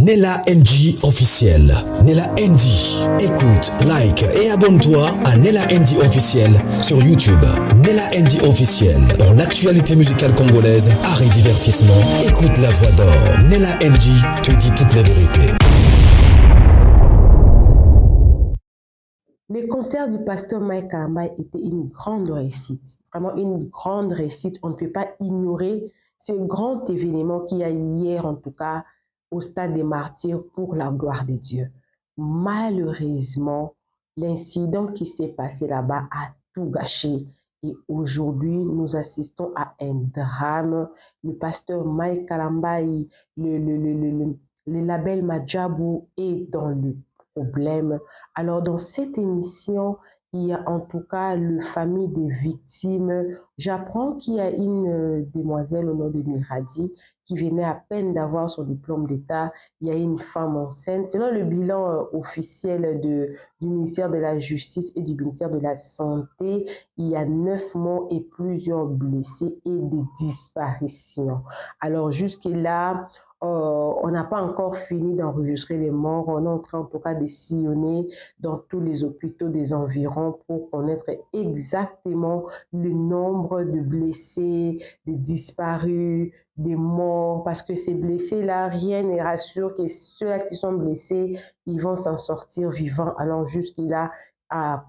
Nella NG officiel. Nella NG. Écoute, like et abonne-toi à Nella NG officiel sur YouTube. Nella NG officiel. Pour l'actualité musicale congolaise, art et divertissement, écoute la voix d'or. Nella NG te dit toute la vérité. Les concerts du pasteur Mike Kalamba étaient une grande réussite. Vraiment une grande réussite. On ne peut pas ignorer ces grands événements qu'il y a hier, en tout cas, au Stade des Martyrs pour la gloire de Dieu. Malheureusement, l'incident qui s'est passé là-bas a tout gâché. Et aujourd'hui, nous assistons à un drame. Le pasteur Mike Kalamba, le label Madjabou est dans le problème. Alors, dans cette émission, il y a en tout cas le famille des victimes. J'apprends qu'il y a une demoiselle au nom de Miradi qui venait à peine d'avoir son diplôme d'État. Il y a une femme enceinte. Selon le bilan officiel du ministère de la Justice et du ministère de la Santé, il y a 9 morts et plusieurs blessés et des disparitions. Alors jusque-là, on n'a pas encore fini d'enregistrer les morts. On est en train, en tout cas, de sillonner dans tous les hôpitaux des environs pour connaître exactement le nombre de blessés, des disparus, des morts. Parce que ces blessés-là, rien ne rassure que ceux-là qui sont blessés, ils vont s'en sortir vivants. Alors, jusque-là,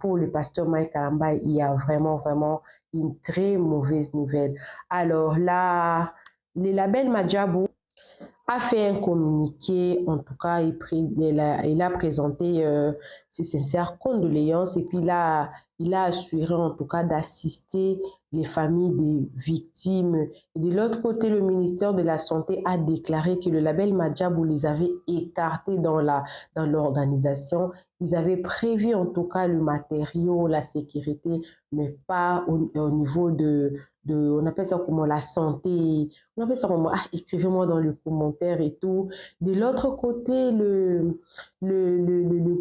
pour le pasteur Mike Kalamba, il y a vraiment, vraiment une très mauvaise nouvelle. Alors là, le label Madjabou a fait un communiqué, en tout cas, il a présenté ses sincères condoléances et puis il a assuré en tout cas d'assister les familles des victimes. Et de l'autre côté, le ministère de la Santé a déclaré que le label Madjabou les avait écartés dans l'organisation. Ils avaient prévu en tout cas le matériau, la sécurité, mais pas au niveau on appelle ça comment, la santé, on appelle ça comment, écrivez-moi dans les commentaires et tout. De l'autre côté, le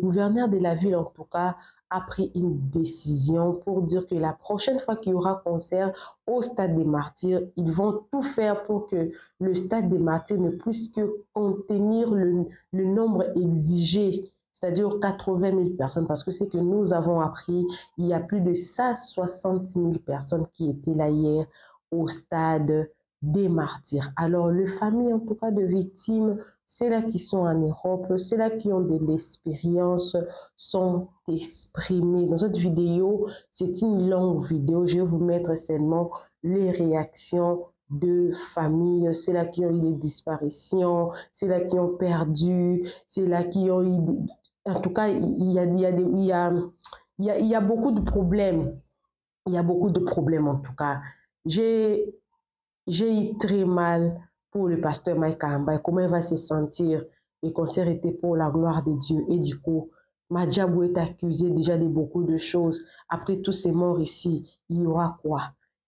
gouverneur de la ville, en tout cas, a pris une décision pour dire que la prochaine fois qu'il y aura concert au Stade des Martyrs, ils vont tout faire pour que le Stade des Martyrs ne puisse que contenir le nombre exigé, c'est-à-dire 80 000 personnes, parce que c'est que nous avons appris, il y a plus de 160 000 personnes qui étaient là hier au Stade des Martyrs. Alors, les familles, en tout cas, de victimes, ceux-là qui sont en Europe, ceux-là qui ont de l'expérience, sont exprimés. Dans cette vidéo, c'est une longue vidéo. Je vais vous mettre seulement les réactions de familles, ceux-là qui ont eu des disparitions, ceux-là qui ont perdu, ceux-là qui ont eu... En tout cas, il y a beaucoup de problèmes. Il y a beaucoup de problèmes, en tout cas. J'ai eu très mal pour le pasteur Mike Kalamba. Comment il va se sentir? Le concert était pour la gloire de Dieu. Et du coup, Madjabou est accusé déjà de beaucoup de choses. Après tous ces morts ici, il y aura quoi?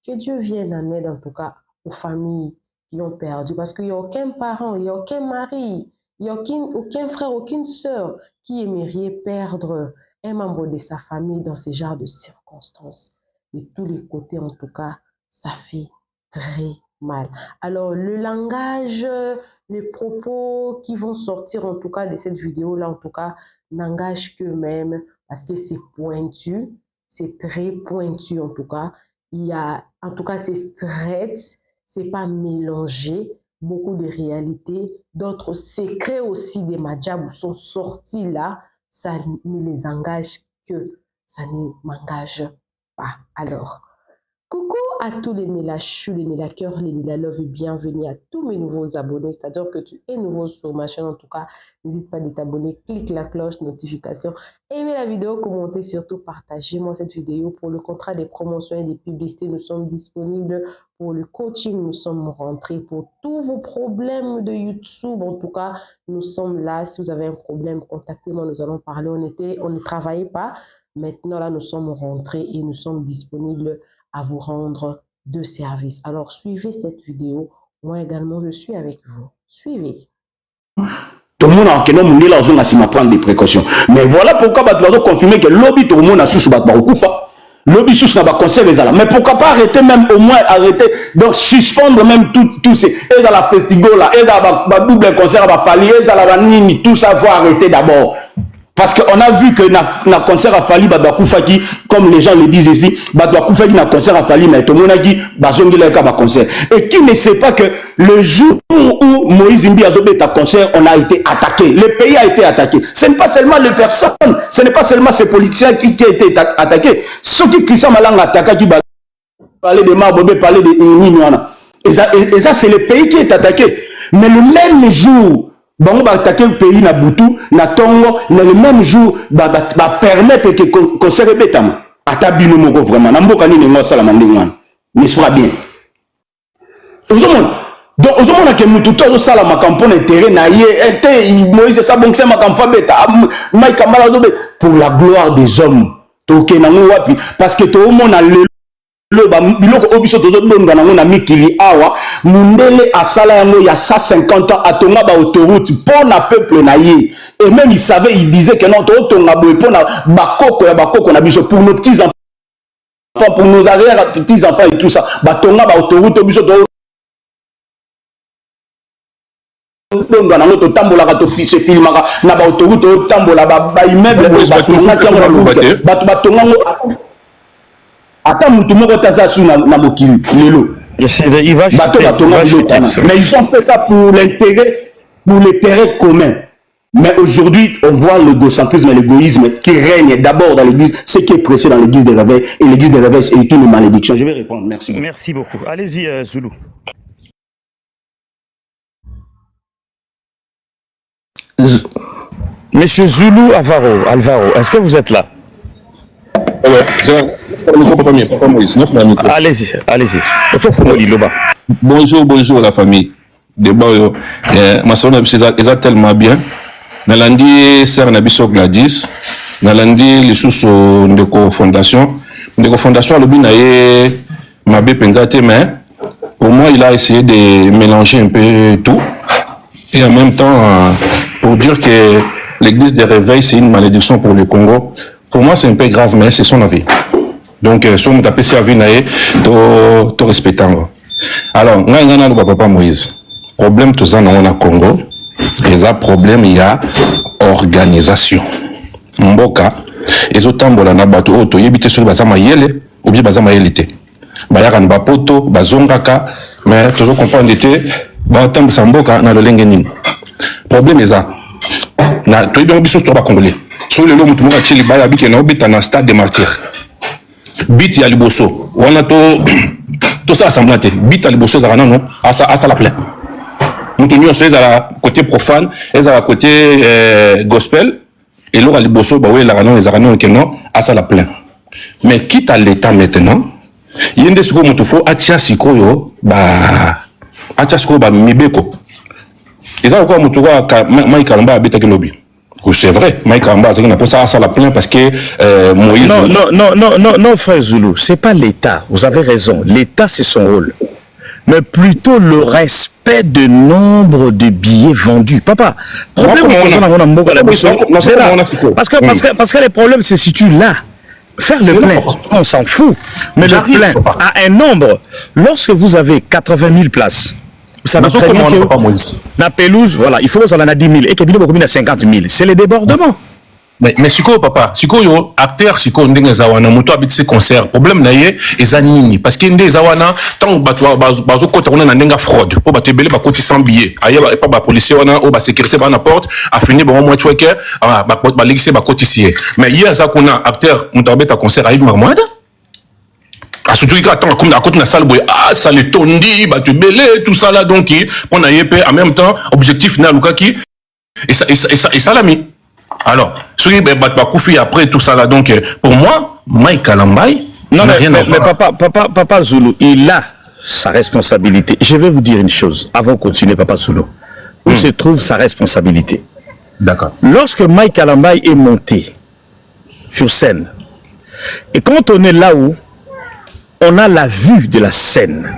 Que Dieu vienne en aide, en tout cas, aux familles qui ont perdu. Parce qu'il n'y a aucun parent, il n'y a aucun mari, il n'y a aucun frère, aucune sœur qui aimerait perdre un membre de sa famille dans ce genre de circonstances. De tous les côtés, en tout cas, ça fait très mal. Alors, le langage, les propos qui vont sortir, en tout cas, de cette vidéo-là, en tout cas, n'engagent qu'eux-mêmes parce que c'est pointu, c'est très pointu, en tout cas. Il y a, en tout cas, c'est straight, c'est pas mélangé. Beaucoup de réalités, d'autres secrets aussi des Madjabou sont sortis là, ça ne les engage que, ça ne m'engage pas. Alors, coucou à tous les Nélachus, les Nélakeurs, les Nélalove, et bienvenue à tous mes nouveaux abonnés. C'est-à-dire que tu es nouveau sur ma chaîne, en tout cas, n'hésite pas de t'abonner, clique la cloche, notification, aimez la vidéo, commentez, surtout partagez-moi cette vidéo. Pour le contrat des promotions et des publicités, nous sommes disponibles. Pour le coaching, nous sommes rentrés. Pour tous vos problèmes de YouTube, en tout cas, nous sommes là. Si vous avez un problème, contactez-moi, nous allons parler. On ne travaillait pas. Maintenant, là, nous sommes rentrés et nous sommes disponibles à vous rendre de service. Alors, suivez cette vidéo. Moi également, je suis avec vous. Suivez. Tout le monde a prendre des précautions. Mais voilà pourquoi nous avons confirmé que le lobby tout le monde a su battre Baroukufa. Lobby sous n'a pas concert les ala. Mais pourquoi pas arrêter même au moins arrêter donc suspendre même tout ces et à la festival là et à la double concert à Fali et à la nini tout ça faut arrêter d'abord. Parce qu'on a vu que na concert à Fali Koufaki, comme les gens le disent ici, Koufaki na concert à Fali, mais tout le monde a dit Bazongi la concert. Et qui ne sait pas que le jour où Moïse Mbi a joué ta concert, on a été attaqué. Le pays a été attaqué. Ce n'est pas seulement les personnes, ce n'est pas seulement ces politiciens qui ont été attaqués. Ceux qui sont malins attaqués, qui parler de Marbobé, parler de Niniwana. Et ça, c'est le pays qui est attaqué. Mais le même jour, on va attaquer le pays na Boutou, na Tongo, le même jour, va permettre que concert bétam. Atabino moko vraiment. Namboka ni nengo sala mandingwana. N'est-ce pas bien? Aujourd'hui, donc aujourd'hui on a que nous tout au sala ma campagne intérêt na yé Moïse ça bon que c'est ma campagne bêta. Mike Kamala pour la gloire des hommes. Toke na wapi parce que tout le monde a le biloko obiso tozodonga nango na mikili awa mundele asala yango ya 150 ans atonga ba autoroute pour na peuple na ye et même il savait il disait que non totonga boy pour na bakoko na biso pour nos petits enfants pour nos arrière petits enfants et tout ça batonga ba autoroute obiso to donga nango to tambola ka to se filmaka na ba autoroute to tambola ba immeuble ba batonga attends, tout le monde na mokili lelo. Il va chuter. Mais ils ont fait ça pour l'intérêt commun. Mais aujourd'hui, on voit l'égocentrisme et l'égoïsme qui règne d'abord dans l'église, ce qui est prêché dans l'église des réveils, et l'église des réveils est une malédiction. Je vais répondre, merci. Merci beaucoup. Allez-y, Zoulou. Monsieur Zoulou Alvaro, est-ce que vous êtes là? Allez-y. Bonjour la famille. Ma soeur est tellement bien. Nalandi sœur Nabiso Gladys. Nalandi les sous de fondation. De fondation le binaye ma bépenzate mais pour moi il a essayé de mélanger un peu tout et en même temps pour dire que l'église des réveils c'est une malédiction pour le Congo. Pour moi, c'est un peu grave, mais c'est son avis. Donc, si on appelle ça avis, tu respectes. Alors, on a le papa Moïse. Problème, tout ça, on a Congo. Et ça, problème, il y a organisation. Mboka, et autant, on a bateau, auto, y habite sur le bazama yele, ou bien bazama yelite. Bayaran bapoto, bazongaka, mais toujours comprendre l'été, batam samboka, na le lengenin. Problème, est ça. Na, tu es bien obligé de se congolais. Sur le long où tout le monde a tiré baya bit na obita na stade de martyrs. Bit ya liboso. On a tout ça assemblé. Bit ya liboso za non à ça la plaît. Nous tenions ça à côté profane, et à côté gospel et là liboso bah oui la non les aranon que non à ça la plaît. Mais quitte à l'état maintenant, il y a des secondes où il faut atia sikoyo mibeko. Et ça encore mutuwa Mike Kalamba habite que lobby. C'est vrai, Mike Amba, c'est qu'on appelle ça la plainte parce que Moïse. Non, frère Zoulou, c'est pas l'État. Vous avez raison. L'État, c'est son rôle. Mais plutôt le respect de nombre de billets vendus. Papa, problème c'est là. Parce que les problèmes se situent là. Faire le plein, on s'en fout. Mais le plein à un nombre, lorsque vous avez 80 000 places, vous savez très bien que la pelouse, voilà, il faut que ça en a 10 000 et qu'il y a 50 000. C'est le débordement. Mais siko papa, siko yo acteur siko ndenge zawana moto habite ce concert. Problème na ye ezanini parce que ndenge zawana tant bazo kota on na ndenga fraude. Po batebele ba koti 100 billets. Aye pas ba policier wana o ba sécurité ba na porte a fini ba moi chweke ba lexé ba koti sié. Mais hier ça qu'on a acteur moto habite à concert Aïd Marmoud. À surtout qu'il attend comme à côté de la salle ça le tondi ba te belé tout ça là donc on a yé en même temps objectif na lukaki et ça l'a mis. Alors, celui qui Koufi après tout ça là, donc pour moi, Mike Kalambay, mais papa Zoulou, il a sa responsabilité. Je vais vous dire une chose avant de continuer, papa Zoulou. Où se trouve sa responsabilité? D'accord. Lorsque Mike Kalambay est monté sur scène, et quand on est là où on a la vue de la scène,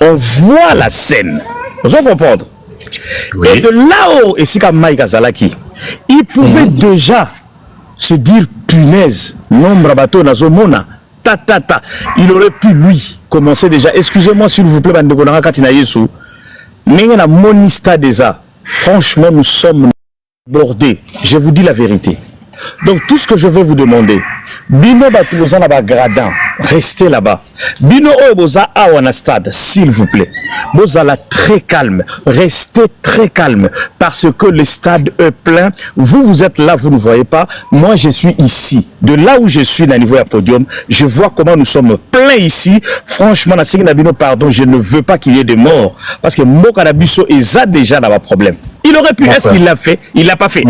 on voit la scène, vous allez comprendre. Oui. Et de là-haut, et c'est comme Mike Azalaki, il pouvait déjà se dire punaise, nombre bateau nazomona, il aurait pu lui commencer déjà. Excusez-moi s'il vous plaît, Bandekonara Katina Yesu. Mais il y a mon stade déjà. Franchement, nous sommes bordés. Je vous dis la vérité. Donc tout ce que je veux vous demander, Bino Batouza là-bas gradin, restez là-bas. Bino Oboza Awana stade, s'il vous plaît. Bozala très calme, restez très calme parce que le stade est plein. Vous êtes là, vous ne voyez pas. Moi je suis ici. De là où je suis dans le niveau à podium, je vois comment nous sommes pleins ici. Franchement, Bino, pardon, je ne veux pas qu'il y ait de morts parce que Mokanabiso est déjà dans un problème. Il aurait pu, est-ce qu'il l'a fait? Il l'a pas fait.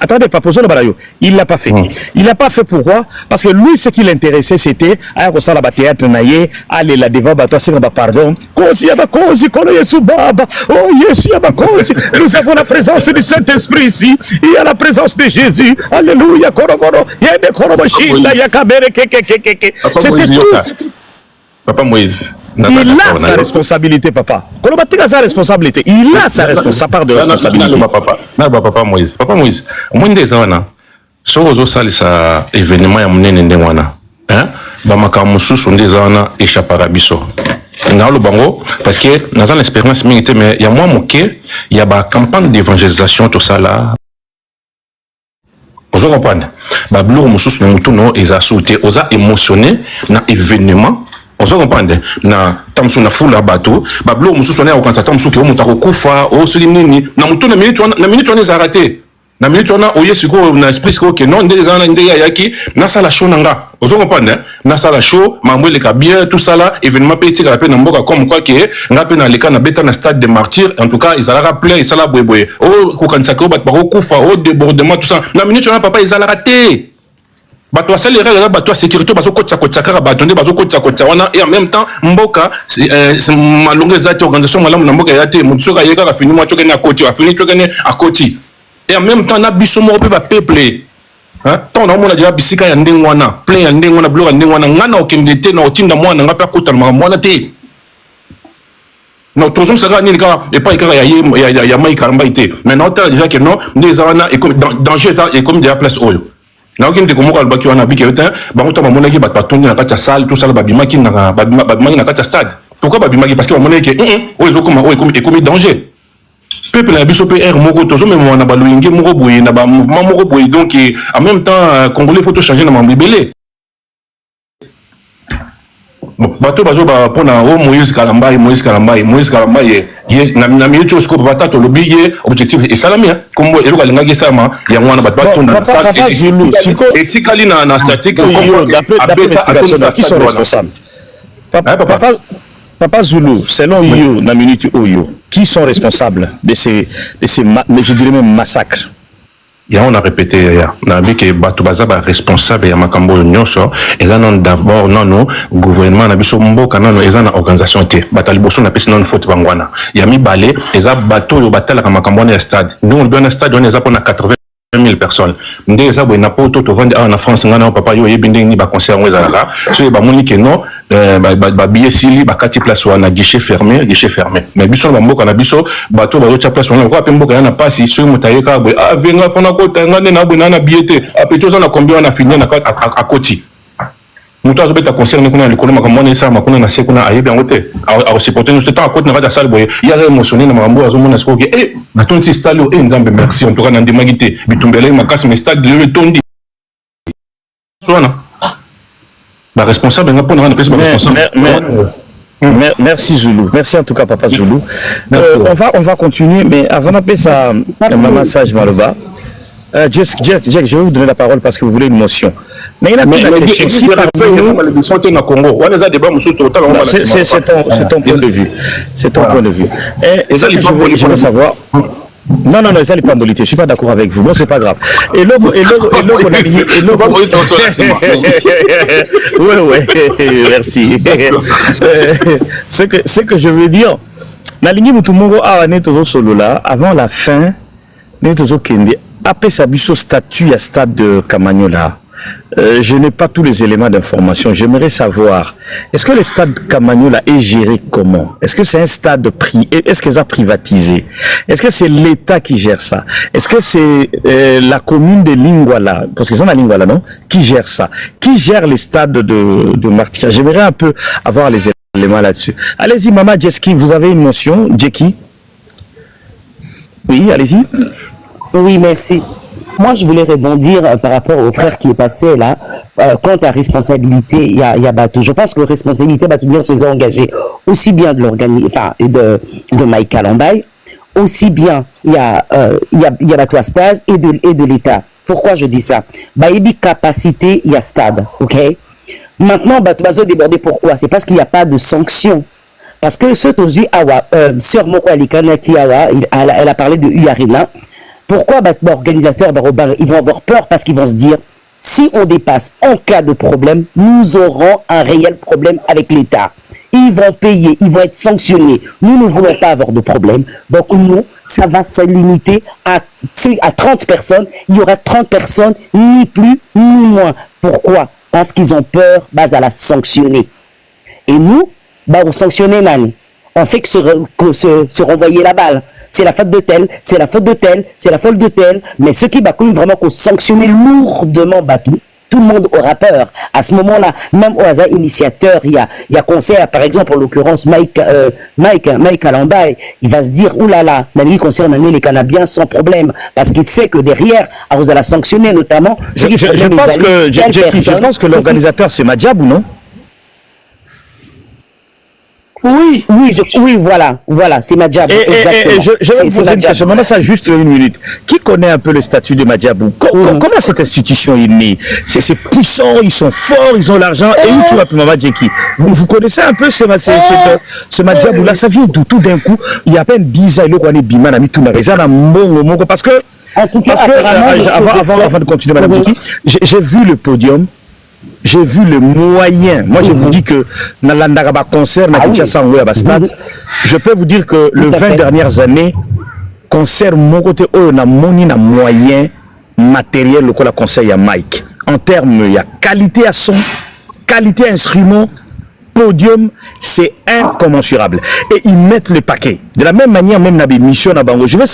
Attendez, pas posez le balayo. Il l'a pas fait. Il l'a pas fait pourquoi? Parce que lui, ce qui l'intéressait, c'était à ça la théâtre naïe, aller là devant bateau, c'est pardon. Kosi yaba kosi kono Yesu baba. Oh Yesu yaba kosi. Nous avons la présence du Saint-Esprit ici. Il y a la présence de Jésus. Alléluia. Koroboro. Il y a des koroboshinda yakabere keke. C'était tout. Papa Moïse. Il a sa responsabilité, papa. Il a sa responsabilité. Il a sa part de responsabilité. Papa Moïse. Papa Moïse. Moi, des années, si vous avez un événement, vous avez des années échappé à Bisso. Parce que dans l'expérience militaire, mais il y a moins moqué, il y a une campagne d'évangélisation, tout ça là. Vous comprenez? Bablo Moussous, ils ont sauté, ils ont émotionné dans l'événement. On se comprend na tamsu na fula bateau bablo musu sonné au kansa tamsu ki omuta kokufa o solinini na mutu na minute on est arrêté na minute on a oye siko na esprit ko ke non ndeza na ndeya yaki na sala show nanga on se comprend na sala show mamwele ka bien tout ça là événement petit ka pe na mboka comme quoi que nga pe na leka na beta na stade des martyrs en tout cas ils allaient rappeler ça la boyeboy o ko kansa ko bat ba kokufa o débordement tout ça na minute on a papa ils allaient rater. Bato accéléré là bato sécurité bazo kotsa kara bato ndé bazo kotsa wana et en même temps mboka c'est malonga zati organisation malamu na mboka yate mutsoka yeka ka fini mwacho kene akoti a fini chokene akoti et en même temps na biso mo pe ba peuple hein tant na mona déjà bisika ya ndengwana plein ya ndengwana bloka ndengwana ngana okendete na otinda mwana ngapa kota mwana te non tous ça ga ni ka et pas ikara ya mai karamba ite mais non déjà que non des wana et comme danger ça et comme déjà place oyo na okindi komoka albaki wana biki yotin bango mona ki batondi na kati ya salle tout ça babimaki na babimaki na kati ya stade pourquoi babimaki parce que bamona ke oyo ekomi danger peuple na biso pe air moko tozo même na baloyenge moko boye na ba mouvement moko boye donc en même temps congolais faut tout changer na mambibele bon bato bazo ba pona o Moïse Kalambai na minute au scope bata to lobi ye objectif et salami comme eloka lingaki sama ya mwana bato na Papa Zulu et tikali na statique qui sont responsables Papa Zulu selon you na minute oyo qui sont responsables de ces je dirais même massacres. Et on a répété, on a dit que Batoubaza est responsable de Makambo Nyonso, et là, non, d'abord, non, gouvernement, on a vu Mboka, non, et là, organisation, Bataliboso, on a pris non, faute Bangwana. Il y a mis balai, et là, bateau, le batal, à Makambo, on est stade. Nous, on est un stade, on est à 80 000 personnes. Ndé ça boy na poto to vendre en France ngana papa yo yebinde ni ba concert ngwe zalaka so ba moni ke non ba billet sili ba kati place wana guichet fermé mais biso ba mboka na biso bato ba cha place wana ko pe mboka yana pasi so mutaye ka boy venga fona ko tanga na boy na billet apeto ça na combien on a fini na à koti muto azobeta concert ne kuna likolo makamona esa makuna na sekuna ayebi ngote a supporter nous temps à côté na kati salle boy il y a émotionné na mambo azomona siko ke na ton si stade nzambe merci en tout cas na ndemagité bitumbele makasi mais stade le tondi sona ba responsable nga pona na pesa ba responsable Merci Zulu. Merci en tout cas Papa Zulu. On va continuer mais avant d'appeler ça un massage Maloba. Jack, je vais vous donner la parole parce que vous voulez une motion. Mais il y a une question. Si parmi nous, c'est ton point de vue. C'est ton point de vue. Et ça, je veux savoir. Non, ça n'est pas bolité. Je suis pas d'accord avec vous. Bon, c'est pas grave. Et l'autre, ouais, merci. Ce que je veux dire, la ligne Mutumongo a né toujours solo là avant la fin, né toujours Kende. Après sa biso statut à stade de Camagnola. je n'ai pas tous les éléments d'information. J'aimerais savoir, est-ce que le stade Kamanyola est géré comment? Est-ce que c'est un stade est-ce qu'ils ont privatisé? Est-ce que c'est l'État qui gère ça? Est-ce que c'est la commune de Lingwala, parce qu'ils sont à Lingwala, non? Qui gère ça? Qui gère les stades de Martyrs? J'aimerais un peu avoir les éléments là-dessus. Allez-y, Maman Jeski, vous avez une notion, Jeki? Oui, allez-y. Oui, merci. Moi, je voulais rebondir par rapport au frère qui est passé là. Quant à responsabilité, il y a Batou. Je pense que responsabilité, Batou bien se sont engagés aussi bien de de Mike Kalambay, aussi bien il y a Batou à Stade et de l'État. Pourquoi je dis ça? Baïbi capacité, il y a Stade, ok? Maintenant, Batou va se déborder. Pourquoi? C'est parce qu'il n'y a pas de sanctions. Parce que ce Tozu Awa, Sœur Moko Alikana Kiawa, elle a parlé de Uarina. Pourquoi l'organisateur, ils vont avoir peur parce qu'ils vont se dire, si on dépasse en cas de problème, nous aurons un réel problème avec l'État. Ils vont payer, ils vont être sanctionnés. Nous ne voulons pas avoir de problème. Donc nous, ça va se limiter à 30 personnes. Il y aura 30 personnes, ni plus, ni moins. Pourquoi? Parce qu'ils ont peur, à la sanctionner. Et nous, on sanctionne Nani. On fait que se renvoyer la balle. C'est la faute de tel, c'est la faute de tel, c'est la faute de tel. Mais ceux qui vraiment qu'on sanctionner lourdement Batou, tout le monde aura peur. À ce moment-là, même au hasard initiateur, il y a concert, par exemple, en l'occurrence, Mike Kalambay, il va se dire, oulala, Nani concerne les Canabiens sans problème. Parce qu'il sait que derrière, vous allez sanctionner notamment. Je pense que l'organisateur, c'est Madjabou, non? Oui, voilà, c'est Madjabou. Et je vais vous poser une question, maintenant ça juste une minute. Qui connaît un peu le statut de Madjabou? Comment cette institution est née? C'est puissant, ils sont forts, ils ont l'argent. Et où tu vas, Maman Jeki? Vous connaissez un peu ce Madjabou là? Ça vient d'où? Tout d'un coup, il y a à peine 10 ans, il y a Biman a mis tout le parce que, avant de continuer, Madame Jeki, j'ai vu le podium. J'ai vu le moyen. Moi, je vous dis que dans l'Andaraba concert, je peux vous dire que les 20 dernières années, concert, mon côté, on a moyen matériel, le conseil à Mike. En termes, il y a qualité à son, qualité à instrument, podium, c'est incommensurable. Et ils mettent le paquet. De la même manière, même dans les missions à Bango, je vais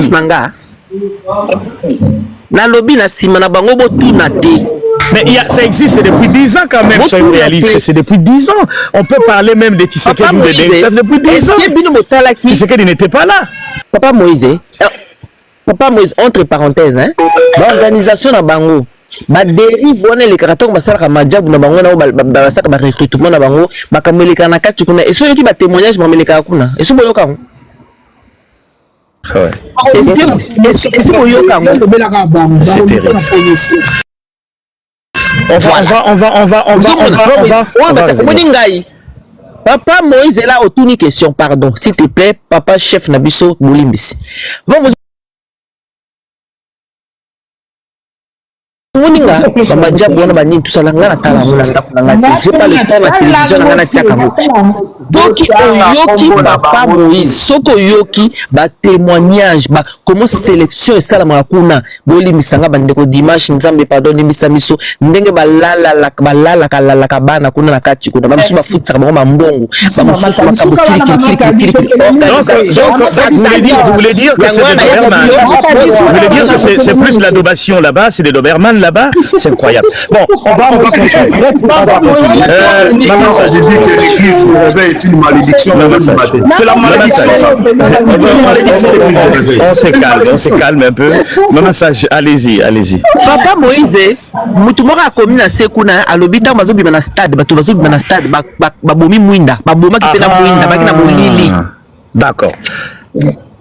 nanga na lobby na sima na bango botuna te. Mais ça existe depuis 10 ans quand même, soyons réalistes. C'est depuis 10 ans. On peut parler même de Tshisekedi ou de Deng. Ça fait depuis 10 ans. Tshisekedi n'était pas là. Papa Moïse, entre parenthèses, l'organisation na bango, dérive wana les caractères basala Madjabou na bango na basala recrutement na bango, bakameleka na kati kuna. Et soki ba témoignage bameleka kuna. Et so boyoka ngo. Ouais. C'est terrible. Papa Moïse est là au tout ni question, pardon. S'il te plaît, papa chef Nabiso Boulimbisi. Bon, j'ai pas le temps la télévision donc oyoki papa Moïse soko yoki ba témoignage ba comment sélection et ça la makuna boli misanga bandeko dimanche nzambe pardon nimisa miso ndenge balala kabana kuna nakati kuna ba miso ba futsa ba mbongo ba mususu makabukiri vous voulez dire que c'est plus l'adobation là-bas, c'est des Doberman là-bas, c'est incroyable. Bon, on va continuer. Maman, ça dit que l'église du réveil est une malédiction. C'est la malédiction. On se calme un peu. Maman, allez-y. Papa Moïse, mutumora komi na sekuna alobita mazobi na stade, bato bazobi na stade, babomi mwinda, baboma kitena mwinda, bakina molili. D'accord.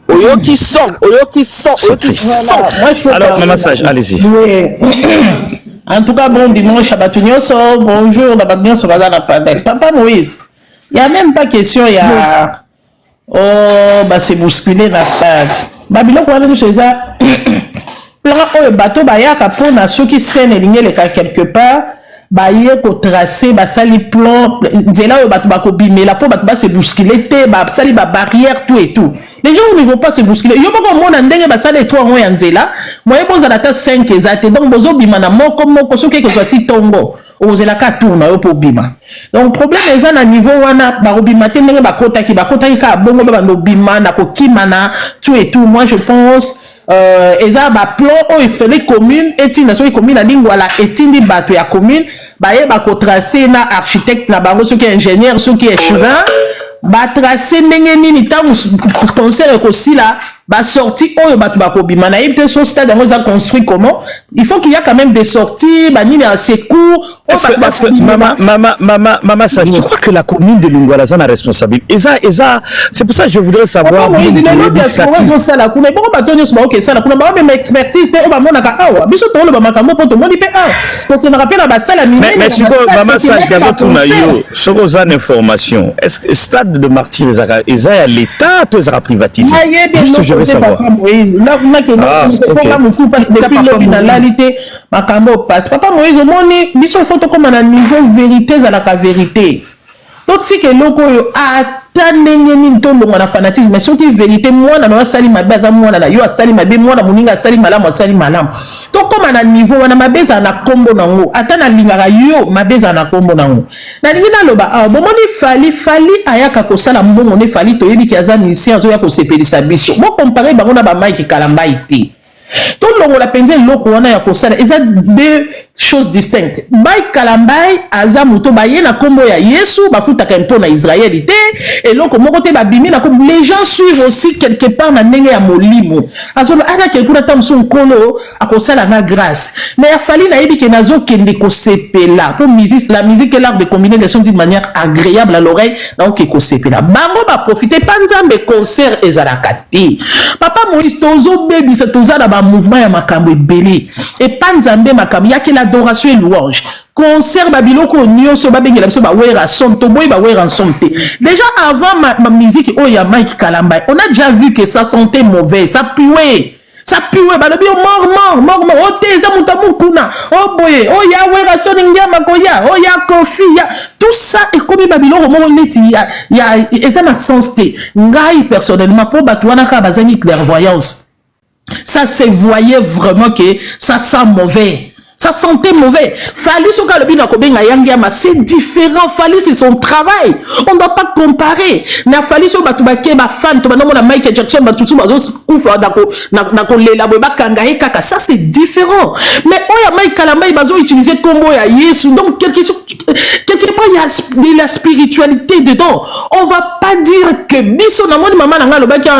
Oyoki son. Alors, Maman Sage, allez-y. En tout cas, bon dimanche à Batunioso, bonjour, la Batunioso va dans la pandémie. Papa Moïse, il n'y a même pas question, il y a. C'est bousculé dans le stade. Babylon, quoi, nous, c'est ça. Plan, bateau, bayaka, pour ceux qui sènent et ligner les cas quelque part, baye ko tracer basali plan nzela oyo bato bakobimela po bato base bousculer te basali ba barrière tout et tout. Les gens ne vont pas se bousculer. Yo bako mona ndenge basali to ngo ya nzela moye boza ta 5 ezate donc bozo bima na moko soki ke soit tongo ozela ka tourna yo po bima. Donc problème eza na niveau wana barobima te ndenge bakota ki ka bongo ba no bima na ko kimana tout et tout. Moi je pense eza ba plan o ifele commune etina so commune na lingwala etindi bato ya commune baye bako tracer na architecte na bango soki ingénieur soki échevin ba tracer ndenge nini tango conseil ko sila ba sorti oyo bato bakobima na yebite so stade yango za construit comment il faut qu'il y a quand même des sorties ba nini en secours. Est-ce que maman ça tu crois que la commune de Lingwala a responsabilité c'est pour ça que je voudrais savoir ça la kuna bon batonyo so OK ça la kuna ba même expertise te ba mona ka awa biso to le ba makambo poto moni pe donc on rappelle ba sala minene mais si maman ça gazo tuna yo soko za information est-ce que stade de martyr eza ya l'état to eza privatisé juste je veux savoir là depuis l'hôpital makambo passe papa Moïse moni biso photo comme na niveau vérité za la vérité to tike loko yo ata ndenge nini to longa na fanatisme mais soki vérité mwana na asali mabe za mwana na yo asali mabe mwana moninga asali malamu to comme na niveau wana mabe za na kombo nango ata na lingaka yo mabe za na kombo nango na ningi na loba bomoni fali ayaka ko sala mbongo ne fali to yebi ki aza mission zo ya ko sepelisa biso mo comparer bango na ba Mike Kalamba ite tout le monde a pensé loko wana ya kosala eza deux choses distinctes. Mike Kalambai aza muto baye na kombo ya Yesu bafuta kampo na Israël té et loko moko te babimi na kombo les gens suivent aussi quelque part na ndenge ya molimo azolo ana ke kuna tamso nkolo akosala na grâce mais afali na yebi ke nazo kende ko sepela pour la musique et l'art de combiner les sons d'une manière agréable à l'oreille donc ko sepela bango ba profiter panzambe concert ezalakati papa Moïse tozo baby c'est toza na ba mouvement ya makambo ebele et panzambe makambo ya ke l'adoration et louange concert babiloko nyonso babengela biso ba wera som to boy ba wera som te déjà avant ma musique oh ya Mike Kalamba on a déjà vu que ça sentait mauvais ça puait balobi mort oh te za mutamu kuna oh boye oh ya wera son ngia makoya oh ya kofi ya tout ça et comme babiloko mo neti ya eza na sens te ngai personnellement pour batwana ka bazangi clairvoyance ça se voyait vraiment que ça sent mauvais. Ça sentait mauvais. Fali soka le bina kobenga yangiama, c'est différent. Fali c'est son travail. On ne doit pas comparer. Na Fali so batubake ba fan to banomo na Michael Jackson batutu bazo kufa nako lela boba kangahe kaka. Ça c'est différent. Mais oya Mike Kalamba bazo utiliser combo ya Yesu. Donc quelque part il y a de la spiritualité dedans. On va pas dire que biso na moni mama nanga lobaki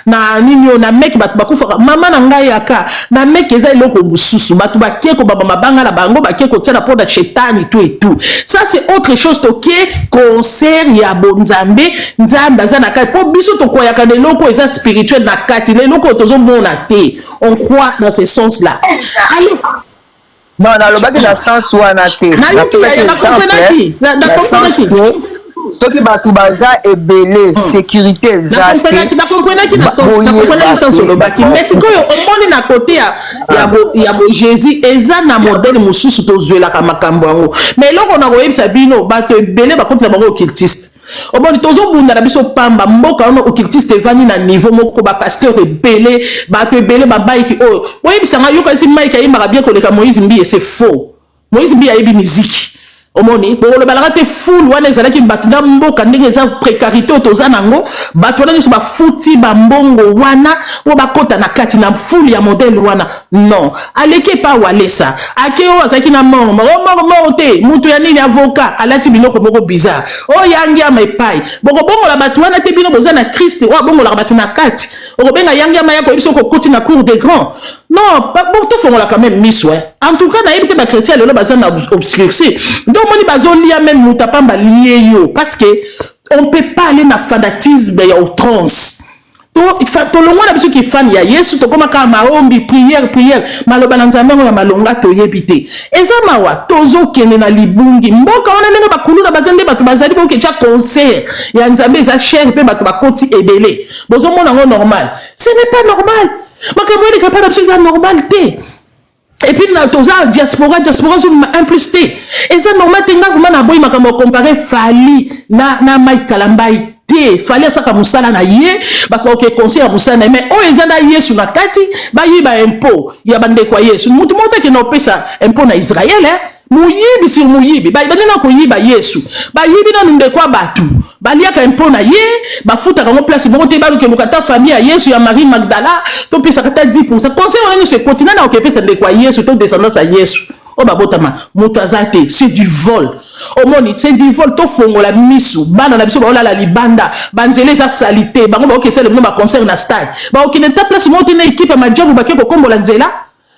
na nini na mec batubakufa mama nanga yaka na mec eza eloko mususu batubake ko mabanga la bango bakie ko tia pour da chetani tout et tout ça c'est autre chose toke concert ya bonzambe nzambe azana ka po biso to kwa yaka de loko eza spirituel na kati le loko tozo mona te on croit dans ce sens là allez non na lobaki na sens wana te na comprenaki soki bato baza ebele sécurité ezate na comprenaki na sens lobaki mais sikoyo omoni na côté ya bo Jésus eza na modèle mosusu tozwelaka makambo yango mais eloko na koyebisa bino bato ebele bakotela bango occultiste omoni tozobunda na biso pamba mboka wana occultiste evandi na niveau moko bapasteur ebele bato ebele babaiki oyo oyebisanga yoka esi Mike ayembaka bien koleka Moïse Mbiye c'est faux Moïse Mbiye ayebi musique omoni bolo balaka full wana ezalaki batinga mboka ndenge eza précarité otoza nango bato wana nyonso bafuti bambongo wana o bakota na kati na full ya modèle wana non aleke pa walesa akeo azaki na mort te mutu ya nini avocat alati biloko moko bizarre o yangi ama epai boko bongo la bato wana te bino boza na Christ o bongo la bato na kati o benga yangi ama yako biso ko koti na cour des grands non pas bon to fongola quand même miss ouais en tout cas na yebite ba chrétien lelo baza na obscurci donc moni bazolia même mutapamba lié yo parce que on peut pas aller na fanatisme ya outrance to longo na biso ki fan ya Yesu to koma ka maombi prière maloba na nzambe ya malonga to yebite eza mawa tozo kene na libungi mboka wana ndenge bakulu na bazande bato bazali bo ke cha concert ya nzambe eza cher pe bato bakoti ebele bozo mona ngo normal ce n'est pas normal makambo ni kapana c'est normal te Et puis, la diaspora, c'est 1+T. Et ça, normalement, vous m'avez comparé Fali, na Mike Kalambai. Fallait ça comme ça na yé ba ko conseil à ça mais on ezana yesu na kati ba yi ba impôt ya bande kwa yesu mutu monte ke no pesa impôt na Israël muyibi sur muyibi ba na ko yiba yesu ba yibi na nde kwa batu ba lia ka impôt na ye ba futa ka mo place bon te ba ke lukata famille ya yesu ya Marie Magdala to pesa kata 10% conseil on ne se continue na ko pesa nde kwa yesu to descendance à yesu o ba botama mutu azate c'est du vol. Au monde, c'est du vol, tout fongo la misu, bana la biso, ba la libanda, banzele sa salité, ba ko c'est le nom concert na stade. Ba ko ne ta place monter na équipe ma job ba ke ko kombo la nzela.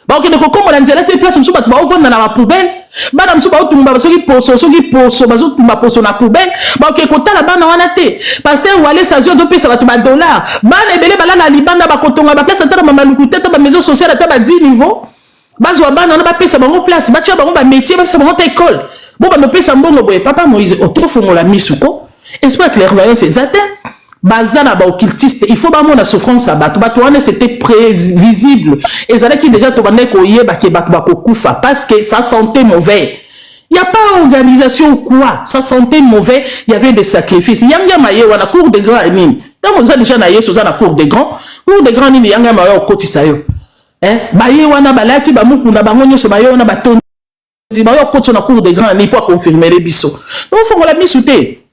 Ba ko ne ko kombo la nzela te place musu ba vendre na poubelle. Bana musu ba tumba ba soki poso ba zo tumba poso na poubelle. Ba ko tala bana wana te. Pasteur wale sa zio do pesa ba dollar. Bana ebele ba la libanda ba ko tonga ba place ta ba malukuta ta ba maison sociale ta ba 10 niveaux. Ba zo bana na ba pesa ba place, ba tia ba métier, ba pesa ba école. Bon, bah, nous pèsons bon, papa Moïse, au trop fond la misuko. Espère que clairvoyance est atteint. Bazana, bah, occultiste. Il faut pas mon souffrance là-bas. Bah, toi, c'était prévisible. Et ça, qui déjà, tu vas naître au yé, bah, qui koufa, parce que sa santé mauvaise. Il n'y a pas organisation ou quoi. Sa santé mauvaise, il y avait des sacrifices. Yanga maye, ou à la cour des grands, et quand vous avez déjà naïe, sous la cour des grands, yanga maye, au côté ça yo. Hein? Baye, wana, balati, bamuku, na bangonyo, se baye, wana, baton. Si vous avez un cours de grand, il faut confirmer les bisous. Donc, il faut la misouter.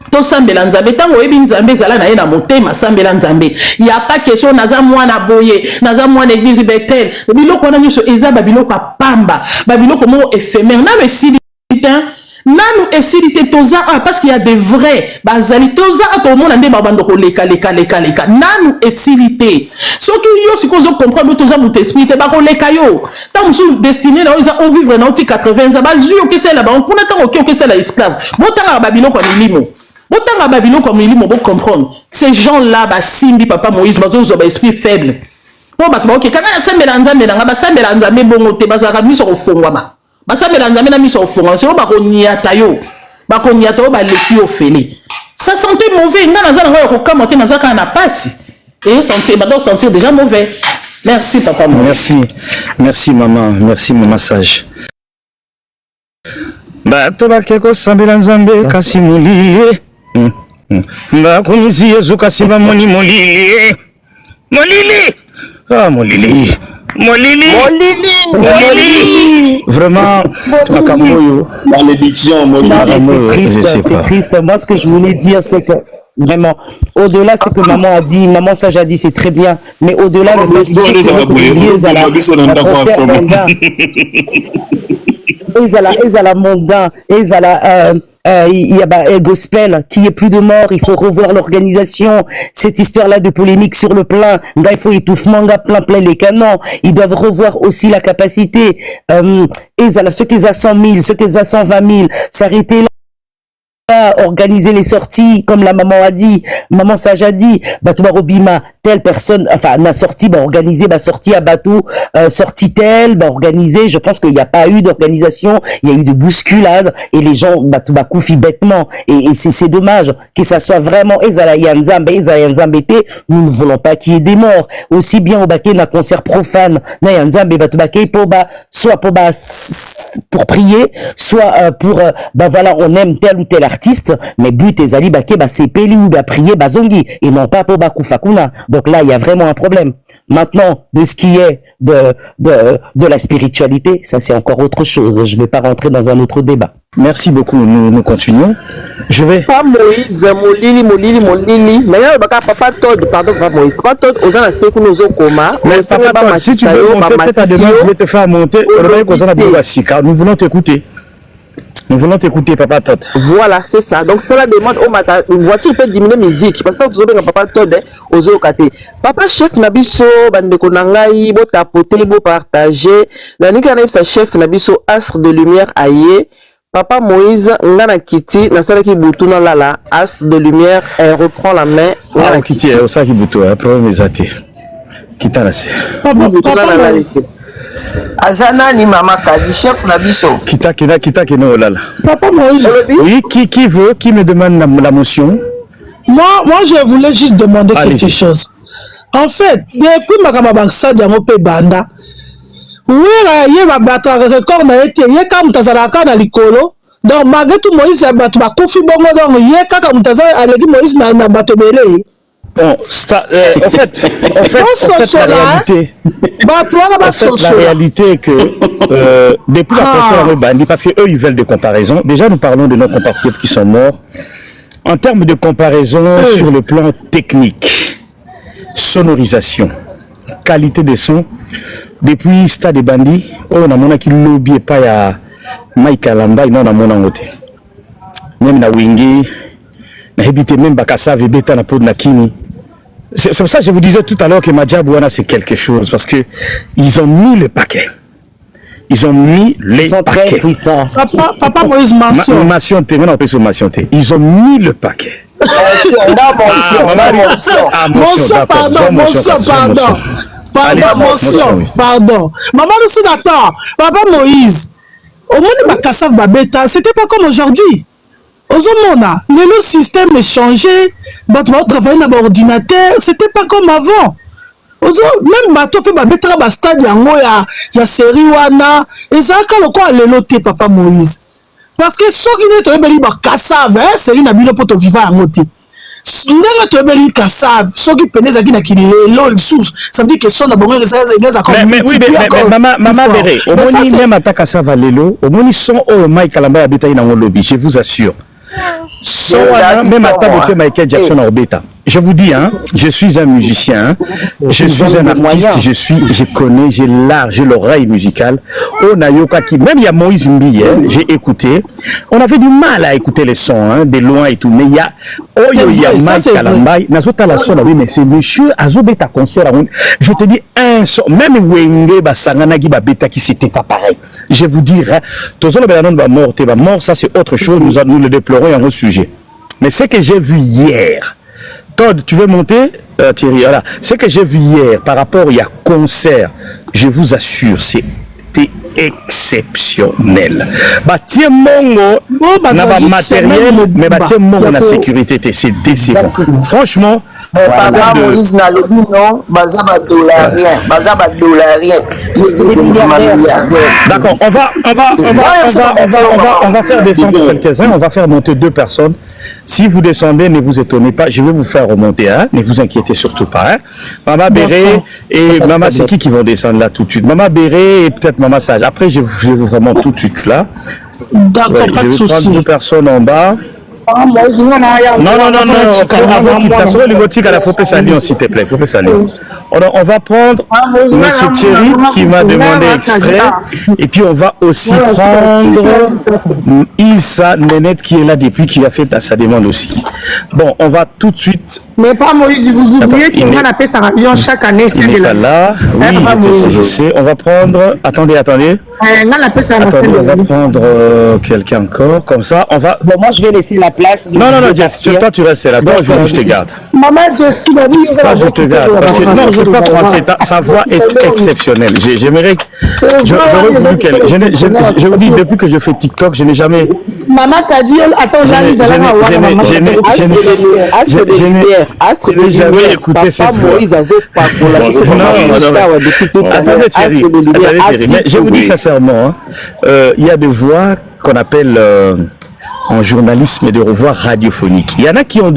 To sambela nzambe tango ebi nzambe zala na ye na motema sambela nzambe. Il y a pas question naza mwana boye, naza mwana église Bethel. Biloko wana nyuso eza ba biloko pamba, ba biloko mo éphémère. Na le nanu esilité toza parce qu'il y a des vrais bazali toza to mona nde babando ko leka nanu esilité surtout yo si ko zo comprendre toza muto esprit te ba ko leka yo ta musu destiné na oza on vivre na 80 za bazu yo kese la ba on pona tango ke kese la esclave botanga babilo ko milimo botanga babilo ko milimo bo comprendre ces gens là ba simbi papa Moïse bazo zo ba esprit faible po batba OK kana sambela nzambe na ba sambela nzambe bongo te bazaka miso ko fongwama basambela nzambe na miso ofonga c'est ba ko niata yo ba leki yo fele ça sentait mauvais ngana za nga ko kamote na zaka na passe et yo sentir déjà mauvais. Merci papa. Merci maman, merci maman sage. Ba to ba keko sambela nzambe kasi mulie ba kunisi yesu kasi ba moni molili molili vraiment malédiction c'est triste. Moi ce que je voulais dire c'est que vraiment au-delà c'est que maman sage a dit c'est très bien mais au-delà le fait ezala mondain, il y a gospel, qu'il n'y ait plus de morts, il faut revoir l'organisation, cette histoire-là de polémique sur le plein, il faut étouffement, plein les canons, ils doivent revoir aussi la capacité, ceux qui ont 100 000, ceux qui ont 120 000, s'arrêter là, organiser les sorties, comme la maman sage a dit, Robima, telle personne, enfin, n'a sorti, organiser, sortie à Batou, sortie telle, organiser, je pense qu'il n'y a pas eu d'organisation, il y a eu de bousculades, et les gens, koufient bêtement, et c'est dommage, que ça soit vraiment, nous ne voulons pas qu'il y ait des morts, aussi bien au baquet, d'un concert profane, soit pour prier, soit pour, voilà, on aime tel ou tel artiste, mais but et zali baké c'est peli ou prier bazongi et non pas pour bakufakuna. Donc là il y a vraiment un problème. Maintenant de ce qui est de la spiritualité, ça c'est encore autre chose. Je vais pas rentrer dans un autre débat. Merci beaucoup. Nous continuons. Je vais. Papa Moïse, molili. Mais papa Todd, pardon, papa Moïse. Papa Todd, aux gens c'est que nous avons coma. Mais si tu veux monter, fais ta demande, je vais te faire monter. Nous voulons t'écouter. Nous voulons t'écouter, papa Todd. Voilà, c'est ça. Donc, c'est la demande au matin. Une voiture peut diminuer la musique. Parce que tu as papa Todd, aux autres. Papa chef Nabiso, Bandeko Nangai, bo tapoter, bo partager. Nanika sa chef Nabiso, astre de lumière aïe. Papa Moïse, Nana Kiti, Nasala ki Boutuna Lala, astre de lumière, elle reprend la main. Nana Kiti, elle aussi qui Boutou, un problème des athées. Kita Nassé. Papa Moïse. Azana ni mama kadi chef na biso. Kita kino lala. Papa Moïse. Oui, qui me demande la motion? Moi je voulais juste demander quelque chose. En fait, depuis ma camarade Diamope Banda, wera ye babato record na ete ye kaka mutazalaka na likolo donc malgré tout Moïse bato bakufi bongo donc ye kaka mutaza aleki Moïse na bato belé. Bon, en fait, la réalité est que depuis la personne bandit, parce que eux ils veulent des comparaisons. Déjà, nous parlons de nos compatriotes qui sont morts. En termes de comparaison sur le plan technique, sonorisation, qualité des sons, depuis Stade des bandits, on a mon qui lobby pas ya Mike Kalamba, non na mon angote. Même na Wingi, na habité même Bakassa Vebeta na pod na Kini. C'est pour ça que je vous disais tout à l'heure que Madjabouana c'est quelque chose, parce que ils ont mis le paquet. Ils ont mis les paquets. Très puissants. Papa Moïse mention. Ils ont mis le paquet. Pardon. Maman aussi d'accord. Papa Moïse, au monde de Bakassav Babeta, c'était pas comme aujourd'hui. Ozomona, le système est changé. Bato travailler dans l'ordinateur, c'était pas comme avant. Même bato peut Babeta ba stade yango ya série wana, et ça quand le quoi le loté Papa Moïse. Parce que ceux qui ne te beli Bakassav, série na bino poto vivant yango te. Ndenge to beli Kassav, ceux qui peneza ki na kilelo le sous, ça veut dire que son na bongo ça comme mais oui mais maman Béré, au moni même attaque Kassav lelo, au moni son o Mike Kalamba habita ina lobby, je vous assure. Même à table Michael Jackson Orbeta. Je vous dis, hein, je suis un musicien, je suis un artiste, je connais, j'ai l'art, j'ai l'oreille musicale. On a yoka qui, même il y a Moïse Mbi, j'ai écouté. On avait du mal à écouter les sons, hein, de loin et tout. Mais il y a Mike Kalambay, Nazota la son, oui, mais c'est monsieur Azobeta concert. Je te dis un son, même Wenge Basanganagi Babeta qui c'était pas pareil. Je vous dis, mort, ça c'est autre chose, nous le déplorons en un sujet. Mais ce que j'ai vu hier, Todd, tu veux monter, Thierry, voilà. Ce que j'ai vu hier par rapport à concert, je vous assure, c'était exceptionnel. Tiens mongo, n'a pas matériel, mais tiens mongo na sécurité, c'est décevant. Franchement, Papa Moïse n'a le but non, bazaba dollarien. D'accord, on va faire descendre quelques-uns, on va faire monter 2 personnes. Si vous descendez, ne vous étonnez pas, je vais vous faire remonter, hein? Ne vous inquiétez surtout pas. Hein? Maman Béré et Maman c'est qui vont descendre là tout de suite? Maman Béré et peut-être Maman Sage. Après, je vous remonte tout de suite là. D'accord, ouais, pas de souci. Je vais prendre 2 personnes en bas. Non. Faut pas saluer, s'il te plaît. Faut pas saluer. On va prendre Monsieur Thierry qui m'a demandé exprès. Et puis on va aussi prendre Issa Nenette qui est là depuis, qui a fait sa demande aussi. Bon, on va tout de suite. Mais pas Moïse, vous oubliez qu'on a appelé sa réunion chaque année. Il n'est pas là. Oui, je sais. On va prendre. Attendez. Attendez, on va prendre quelqu'un encore. Comme ça, on va. Bon, moi je vais laisser la place. Non, Jess, toi tu restes là. Toi, je te garde. Maman, Jess, tu m'as dit. Toi, je te garde. Parce que non, c'est pas français. Sa voix est exceptionnelle. J'aimerais. J'aurais voulu qu'elle. Je vous dis, depuis que je fais TikTok, je n'ai jamais. Maman Kadiol, attends, j'arrive. Je n'ai jamais écouté cette voix. Attendez Thierry, mais je vous dis sincèrement, il y a des voix qu'on appelle en journalisme de voix radiophoniques. Il y en a qui n'ont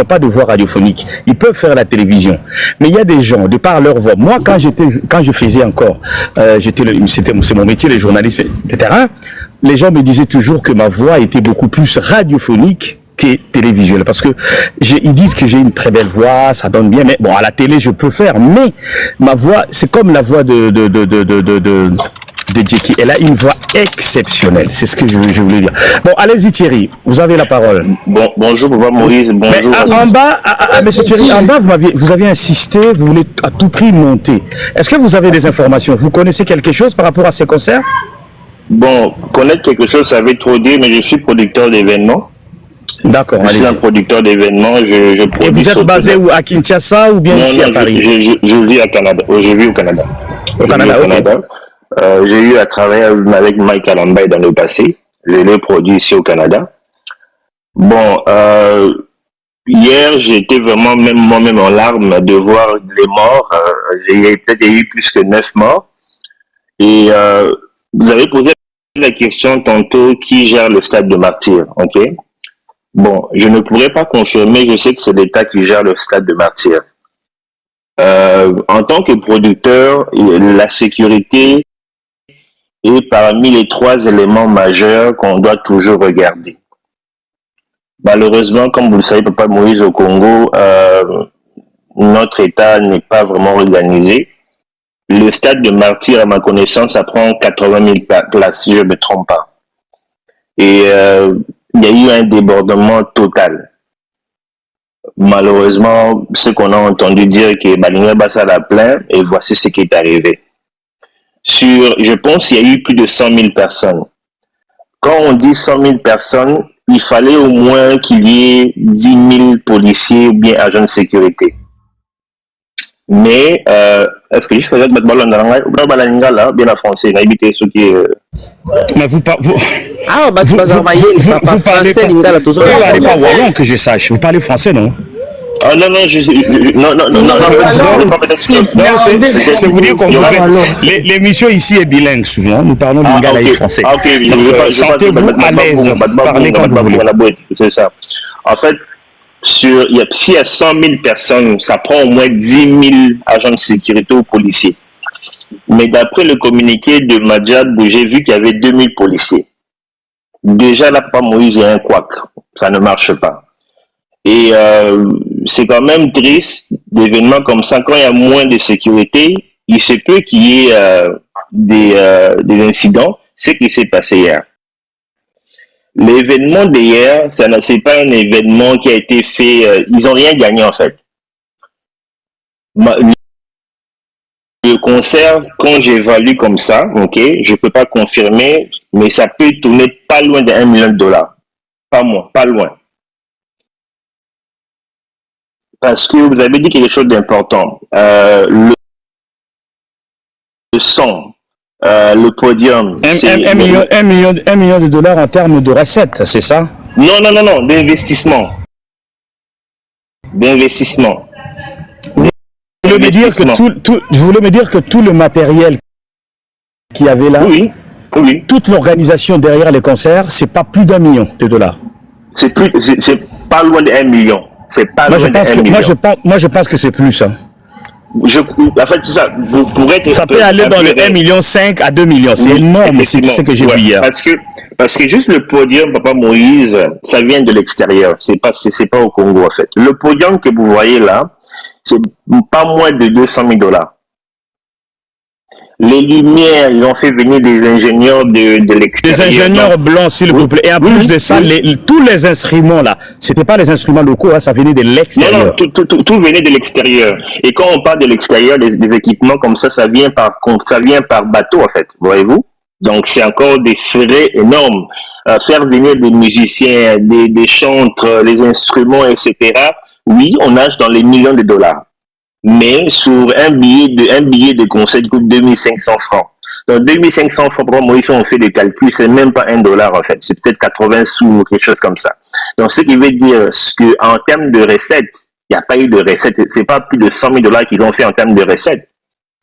pas de voix radiophonique. Ils peuvent faire la télévision. Mais il y a des gens, de par leur voix. Moi, quand je faisais encore, c'est mon métier, le journalisme de terrain, les gens me disaient toujours que ma voix était beaucoup plus radiophonique que télévisuelle, parce que ils disent que j'ai une très belle voix, ça donne bien, mais bon, à la télé je peux faire, mais ma voix, c'est comme la voix de Jackie, elle a une voix exceptionnelle, c'est ce que je voulais dire. Bon, allez-y Thierry, vous avez la parole. Bonjour Papa Maurice, bonjour. Mais en bas, monsieur Thierry, en bas vous avez insisté, vous voulez à tout prix monter. Est-ce que vous avez des informations? Vous connaissez quelque chose par rapport à ces concerts? Bon, connaître quelque chose, ça veut trop dire, mais je suis producteur d'événements. D'accord. Je suis un producteur d'événements. Je et vous êtes basé où, à Kinshasa ou bien ici à Paris? Je vis à Canada. Je vis au Canada. Au Canada, ok. J'ai eu à travailler avec Mike Kalambay dans le passé. Je l'ai produit ici au Canada. Bon, hier, j'étais vraiment moi-même en larmes de voir les morts. J'ai peut-être eu plus que 9 morts. Et vous avez posé la question tantôt qui gère le stade de Martyrs, ok? Bon, je ne pourrais pas confirmer, je sais que c'est l'État qui gère le stade de Martyrs. En tant que producteur, la sécurité est parmi les 3 éléments majeurs qu'on doit toujours regarder. Malheureusement, comme vous le savez, Papa Moïse, au Congo, notre État n'est pas vraiment organisé. Le stade de Martyrs, à ma connaissance, ça prend 80 000 places, si je ne me trompe pas. Et il y a eu un débordement total. Malheureusement, ce qu'on a entendu dire que Balinga Bassal a plein, et voici ce qui est arrivé. Je pense qu'il y a eu plus de 100 000 personnes. Quand on dit 100 000 personnes, il fallait au moins qu'il y ait 10 000 policiers ou bien agents de sécurité. Mais, est-ce que je faisais là, bien en français, on a évité ce qui est... Mais vous parlez pas wallon que je sache, vous parlez français, non? Ah non, c'est vous dire qu'on fait... L'émission ici est bilingue souvent, nous parlons lingala et français. Sentez-vous à l'aise, parlez comme vous voulez. C'est ça. En fait, s'il y a 100 000 personnes, ça prend au moins 10 000 agents de sécurité ou policiers. Mais d'après le communiqué de Madjad, j'ai vu qu'il y avait 2 000 policiers. Déjà là, Papa Moïse, il y a un couac. Ça ne marche pas. Et c'est quand même triste, d'événements comme ça, quand il y a moins de sécurité, il se peut qu'il y ait des incidents. C'est ce qui s'est passé hier. L'événement d'hier, c'est pas un événement qui a été fait, ils n'ont rien gagné en fait. Le concert, quand j'évalue comme ça, ok, je peux pas confirmer, mais ça peut tourner pas loin de $1 million. Pas moins, pas loin. Parce que vous avez dit quelque chose d'important. Le son, le podium. $1 million de dollars en termes de recettes, c'est ça? Non, d'investissement. D'investissement. Vous voulez me dire que tout le matériel qu'il y avait là, oui. Toute l'organisation derrière les concerts, c'est pas plus $1 million de dollars. C'est pas loin de $1 million. C'est pas loin de $1 million. Moi, je pense que c'est plus ça. En fait, c'est ça. Ça peut aller dans le 1,5 million à 2 millions. C'est énorme, c'est ce que j'ai vu hier. Parce que juste le podium, Papa Moïse, ça vient de l'extérieur. C'est pas au Congo, en fait. Le podium que vous voyez là, c'est pas moins de $200 000. Les lumières, ils ont fait venir des ingénieurs de l'extérieur. Des ingénieurs blancs, s'il vous plaît. Et en plus de ça, tous les instruments là, c'était pas les instruments locaux, hein, ça venait de l'extérieur. Non, tout venait de l'extérieur. Et quand on parle de l'extérieur, des équipements comme ça vient par bateau, en fait, voyez-vous. Donc, c'est encore des frais énormes. Faire venir des musiciens, des chantres, les instruments, etc. Oui, on nage dans les millions de dollars. Mais sur un billet de concert qui coûte 2500 francs. Donc 2500 francs, pour moi, ici on fait des calculs, c'est même pas $1 en fait, c'est peut-être 80 sous ou quelque chose comme ça. Donc ce qui veut dire que en termes de recettes, il n'y a pas eu de recettes, c'est pas plus de $100 000 qu'ils ont fait en termes de recettes.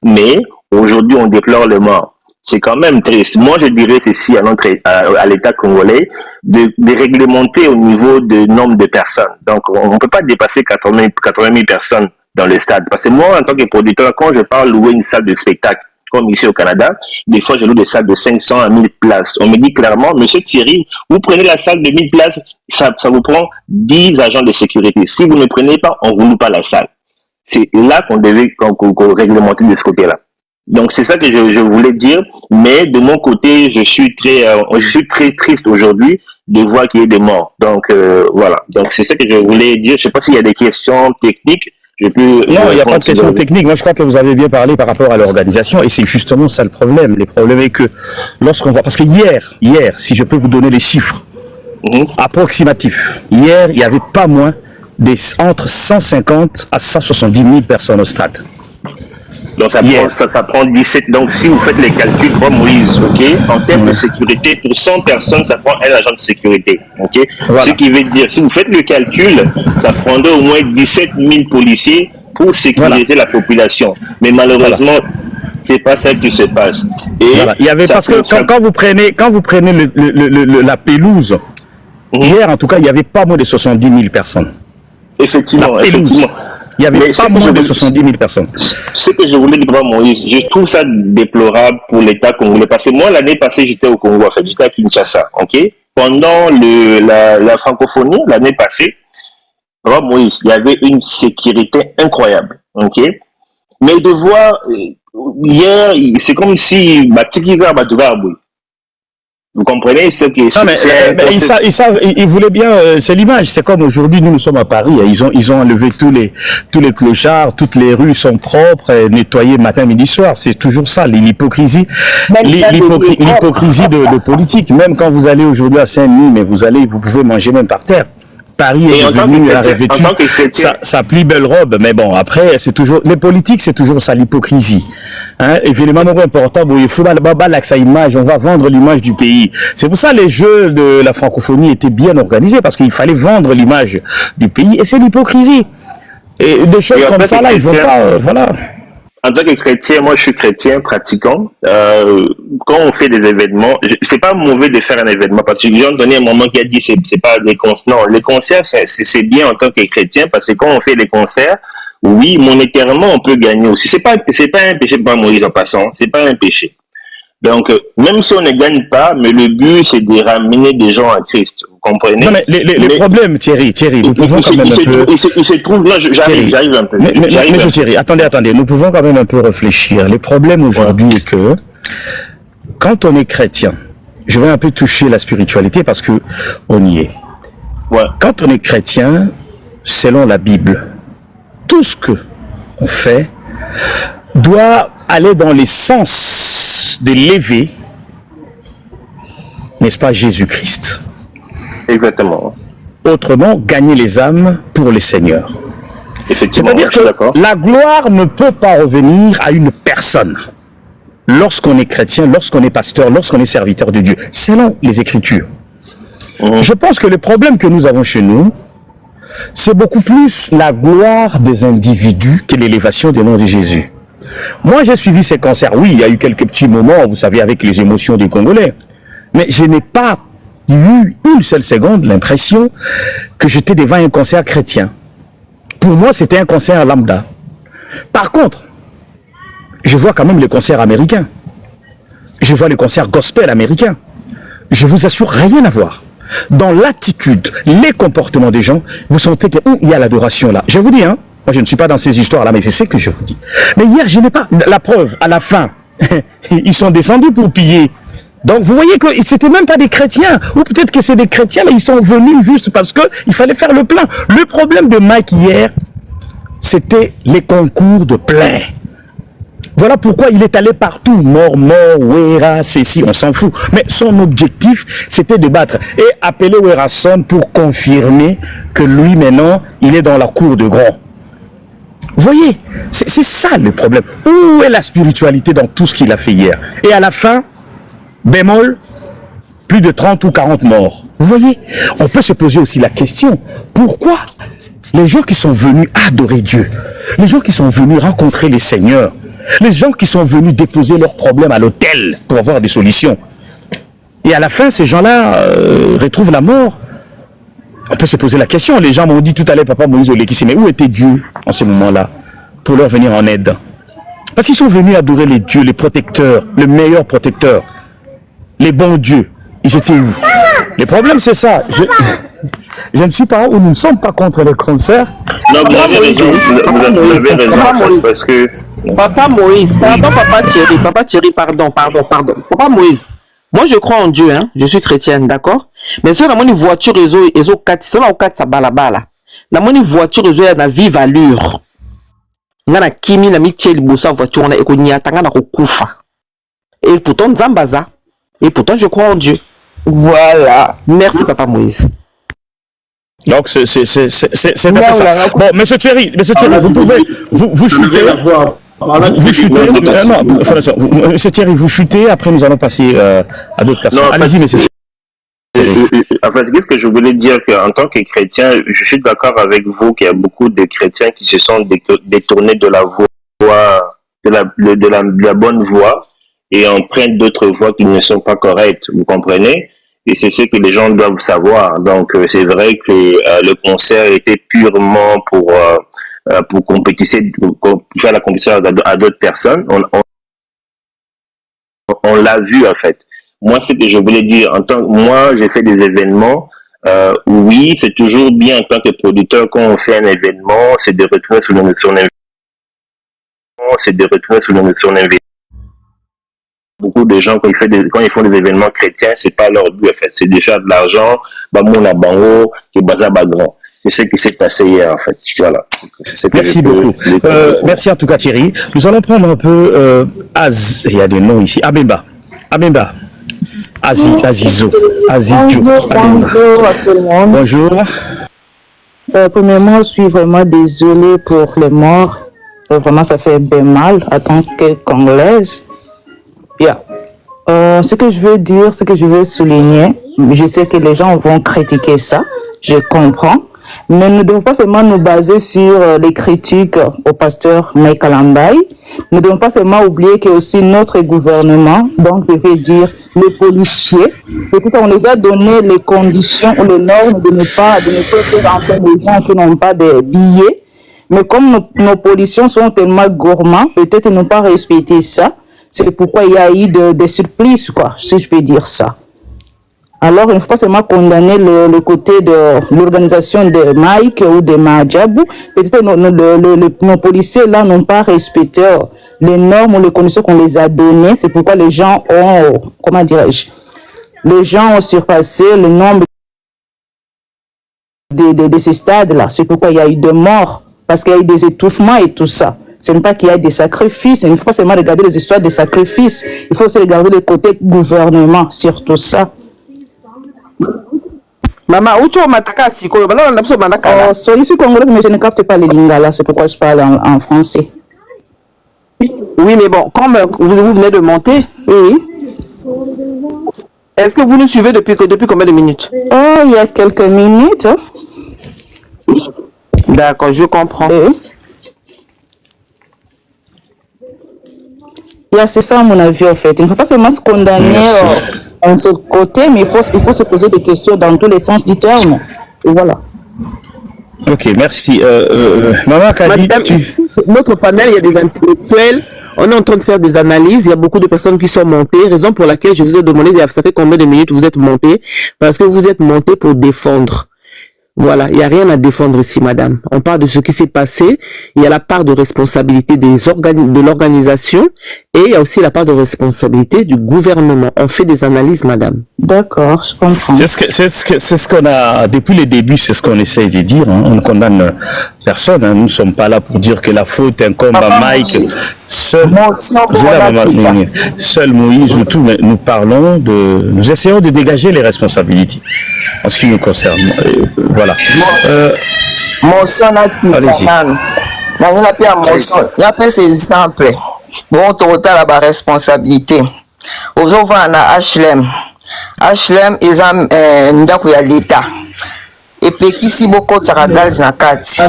Mais aujourd'hui on déplore le mort. C'est quand même triste. Moi je dirais ceci à l'État congolais de réglementer au niveau du nombre de personnes. Donc on ne peut pas dépasser 80 000 personnes dans le stade. Parce que moi, en tant que producteur, quand je parle louer une salle de spectacle, comme ici au Canada, des fois, je loue des salles de 500 à 1000 places. On me dit clairement, Monsieur Thierry, vous prenez la salle de 1000 places, ça vous prend 10 agents de sécurité. Si vous ne prenez pas, on ne vous loue pas la salle. C'est là qu'on devait réglementer de ce côté-là. Donc, c'est ça que je voulais dire. Mais de mon côté, je suis très triste aujourd'hui de voir qu'il y ait des morts. Donc, voilà. Donc, c'est ça que je voulais dire. Je ne sais pas s'il y a des questions techniques. Non, il n'y a pas de question technique. Moi, je crois que vous avez bien parlé par rapport à l'organisation, et c'est justement ça le problème. Le problème est que lorsqu'on voit, parce que hier, si je peux vous donner les chiffres approximatifs, hier, il n'y avait pas moins entre 150 à 170 000 personnes au stade. Donc ça prend 17. Donc si vous faites les calculs, Moïse, ok, en termes de sécurité, pour 100 personnes, ça prend un agent de sécurité, ok. Voilà. Ce qui veut dire, si vous faites le calcul, ça prendrait au moins 17 000 policiers pour sécuriser la population. Mais malheureusement, C'est pas ça qui se passe. Et voilà. Il y avait, parce que quand vous prenez la pelouse, hier en tout cas, il n'y avait pas moins de 70 000 personnes. Effectivement, effectivement. Il n'y avait pas moins de 70 000 personnes. Ce que je voulais dire, Moïse, je trouve ça déplorable pour l'État congolais. Parce que moi, l'année passée, j'étais au Congo, en fait, j'étais à Kinshasa, ok? Pendant la francophonie, l'année passée, Moïse, il y avait une sécurité incroyable, ok? Mais de voir, hier, c'est comme si, vous comprenez ce que ils voulaient bien, c'est l'image. C'est comme aujourd'hui, nous sommes à Paris. Ils ont enlevé tous les clochards, toutes les rues sont propres, nettoyées matin, midi, soir. C'est toujours ça, l'hypocrisie, l'hypocrisie de politique. Même quand vous allez aujourd'hui à Saint-Denis, mais vous pouvez manger même par terre. Paris est devenu la revêtue sa plus belle robe, mais bon, après, c'est toujours, les politiques, c'est toujours ça, l'hypocrisie. Hein, évidemment, important, il faut sa image, on va vendre l'image du pays. C'est pour ça les jeux de la francophonie étaient bien organisés, parce qu'il fallait vendre l'image du pays, et c'est l'hypocrisie. Et des choses comme ça, là, ils vont pas, voilà. En tant que chrétien, moi je suis chrétien pratiquant. Quand on fait des événements, c'est pas mauvais de faire un événement parce que j'ai entendu un moment qui a dit c'est pas des concerts. Non, les concerts c'est bien en tant que chrétien parce que quand on fait des concerts, oui, monétairement on peut gagner aussi. C'est pas un péché, pas Moïse en passant, c'est pas un péché. Donc même si on ne gagne pas, mais le but c'est de ramener des gens à Christ. Vous comprenez? Non mais les problèmes, Thierry, nous pouvons quand même un peu. Il se trouve, non, j'arrive un peu. Monsieur Thierry, attendez, nous pouvons quand même un peu réfléchir. Les problèmes aujourd'hui est que quand on est chrétien, je vais un peu toucher la spiritualité parce que on y est. Ouais. Quand on est chrétien, selon la Bible, tout ce que on fait doit aller dans les sens d'élever, n'est-ce pas, Jésus-Christ. Exactement. Autrement, gagner les âmes pour les seigneurs. C'est-à-dire que la gloire ne peut pas revenir à une personne lorsqu'on est chrétien, lorsqu'on est pasteur, lorsqu'on est serviteur de Dieu, selon les Écritures. Je pense que le problème que nous avons chez nous, c'est beaucoup plus la gloire des individus que l'élévation du nom de Jésus. Moi, j'ai suivi ces concerts. Oui, il y a eu quelques petits moments, vous savez, avec les émotions des Congolais. Mais je n'ai pas eu une seule seconde l'impression que j'étais devant un concert chrétien. Pour moi, c'était un concert lambda. Par contre, je vois quand même les concerts américains. Je vois les concerts gospel américains. Je vous assure, rien à voir. Dans l'attitude, les comportements des gens, vous sentez qu'il y a l'adoration là. Je vous dis, hein, moi je ne suis pas dans ces histoires-là, mais c'est ce que je vous dis. Mais hier, je n'ai pas la preuve, à la fin, ils sont descendus pour piller. Donc vous voyez que c'était même pas des chrétiens, ou peut-être que c'est des chrétiens, là ils sont venus juste parce que il fallait faire le plein. Le problème de Mike hier, c'était les concours de plein. Voilà pourquoi il est allé partout, mort, Wera, ceci, on s'en fout. Mais son objectif, c'était de battre et appeler Werason pour confirmer que lui maintenant, il est dans la cour de grand. Vous voyez, c'est ça le problème. Où est la spiritualité dans tout ce qu'il a fait hier? Et à la fin, bémol, plus de 30 ou 40 morts. Vous voyez, on peut se poser aussi la question, pourquoi les gens qui sont venus adorer Dieu, les gens qui sont venus rencontrer les seigneurs, les gens qui sont venus déposer leurs problèmes à l'autel pour avoir des solutions, et à la fin, ces gens-là retrouvent la mort. On peut se poser la question, les gens m'ont dit tout à l'heure, Papa Moïse Olekisi, mais où était Dieu en ce moment-là pour leur venir en aide? Parce qu'ils sont venus adorer les dieux, les protecteurs, le meilleur protecteur. Les bons dieux, ils étaient où? Le problème, c'est ça. Je ne suis pas, ou nous ne sommes pas contre les concerts. Non, vous avez raison, parce que... Papa Moïse, Papa Thierry, pardon. Papa Moïse, moi je crois en Dieu, hein, je suis chrétienne, d'accord? Mais si on a une voiture, ils ont 4, si on a 4, ça balabala. On a une voiture, ils ont vive allure. On a kimi, on a mis tiel, voiture, on a ekonyata, on a kufa. Et pourtant, Zambaza. Et pourtant, je crois en Dieu. Voilà. Merci, Papa Moïse. Donc, c'est un peu ça. Bon, monsieur Thierry, vous pouvez, vous chutez. Vous chutez. Non, monsieur Thierry, vous chutez. Après, nous allons passer à d'autres personnes. Allez-y, monsieur Thierry. En fait, qu'est-ce que je voulais dire qu'en tant que chrétien, je suis d'accord avec vous qu'il y a beaucoup de chrétiens qui se sont détournés de la voie de la bonne voie et empruntent d'autres voies qui ne sont pas correctes, vous comprenez? Et c'est ce que les gens doivent savoir. Donc, c'est vrai que le concert était purement pour faire la compétition à d'autres personnes. On l'a vu, en fait. Moi, ce que je voulais dire, moi, j'ai fait des événements. Oui, c'est toujours bien en tant que producteur quand on fait un événement, c'est de retourner sur l'investissement. Beaucoup de gens, quand ils font des événements chrétiens, c'est pas leur but, en fait. C'est de faire de l'argent, bango, qui bazar grand. C'est ce qui s'est passé hier, en fait. Voilà. Merci beaucoup. Merci en tout cas, Thierry. Nous allons prendre un peu il y a des noms ici. Abemba. Azizou. Bonjour à tout le monde. Bonjour. Premièrement, je suis vraiment désolée pour les morts. Vraiment, ça fait un peu mal en tant que Congolaise. Bien. Ce que je veux dire, ce que je veux souligner, je sais que les gens vont critiquer ça, je comprends, mais nous ne devons pas seulement nous baser sur les critiques au pasteur Mike Kalambai. Nous ne devons pas seulement oublier que aussi notre gouvernement, donc je vais dire les policiers, peut-être on les a donné les conditions ou les normes de ne pas faire entrer les gens qui n'ont pas de billets. Mais comme nos policiers sont tellement gourmands, peut-être ils n'ont pas respecté ça. C'est pourquoi il y a eu des surprises, quoi, si je peux dire ça. Alors, il ne faut pas seulement condamner le côté de l'organisation de Mike ou de Mahjabou. Peut-être nos policiers, là, n'ont pas respecté les normes ou les conditions qu'on les a données. C'est pourquoi les gens ont, comment dirais-je, les gens ont surpassé le nombre de ces stades-là. C'est pourquoi il y a eu des morts, parce qu'il y a eu des étouffements et tout ça. Ce n'est pas qu'il y a des sacrifices. Il ne faut pas seulement regarder les histoires des sacrifices. Il faut aussi regarder le côté gouvernement, surtout ça. Maman, où tu as je suis congolaise, mais je ne capte pas les lingala. C'est pourquoi je parle en français. Oui, mais bon, comme vous venez de monter, oui. Est-ce que vous nous suivez depuis combien de minutes? Oh, il y a quelques minutes. D'accord, je comprends. Oui. C'est ça, à mon avis, en fait. Il ne faut pas seulement se condamner en ce côté, mais il faut se poser des questions dans tous les sens du terme. Et voilà. Ok, merci. Maman Kadi, notre panel, il y a des intellectuels. On est en train de faire des analyses. Il y a beaucoup de personnes qui sont montées. Raison pour laquelle je vous ai demandé, ça fait combien de minutes vous êtes montés? Parce que vous êtes montés pour défendre. Voilà, il n'y a rien à défendre ici, madame. On parle de ce qui s'est passé. Il y a la part de responsabilité de l'organisation et il y a aussi la part de responsabilité du gouvernement. On fait des analyses, madame. D'accord, je comprends. C'est ce qu'on a, depuis le début, c'est ce qu'on essaye de dire. Hein. On ne condamne personne. Hein. Nous ne sommes pas là pour dire que la faute incombe à Mike. Seul Moïse ou tout, mais nous essayons de dégager les responsabilités en ce qui nous concerne. Voilà. Allez-y. Il y a ces exemples. Bon, total la responsabilité. Aujourd'hui, on a HLM. HLM, ils ont un l'État. Et puis, qui si beaucoup de gaz dans la carte.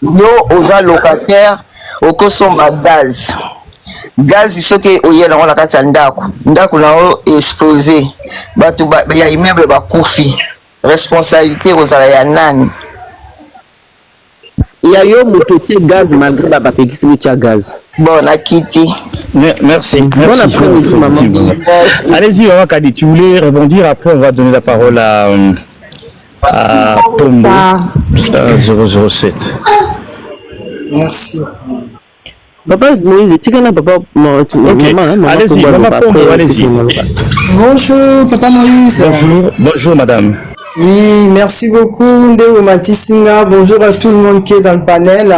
Yo, aux locataires, au consomme gaz. Gaz, il faut que y dans la carte ndako. Ndako là explosé. Il y a immeuble ba koufi. Responsabilité aux Ayanan. Il y a eu un gaz malgré la bapékisme de gaz. Bon, on a quitté. Merci. Bon après-midi, maman. Allez-y, Maman Kadi, tu voulais rebondir. Après, on va donner la parole à Pombo 007. Merci. Papa, papa, allez-y, Maman Pombo, allez-y. Bonjour, Papa Moïse. Bonjour, madame. Oui, merci beaucoup, Ndeo Matisinga. Bonjour à tout le monde qui est dans le panel.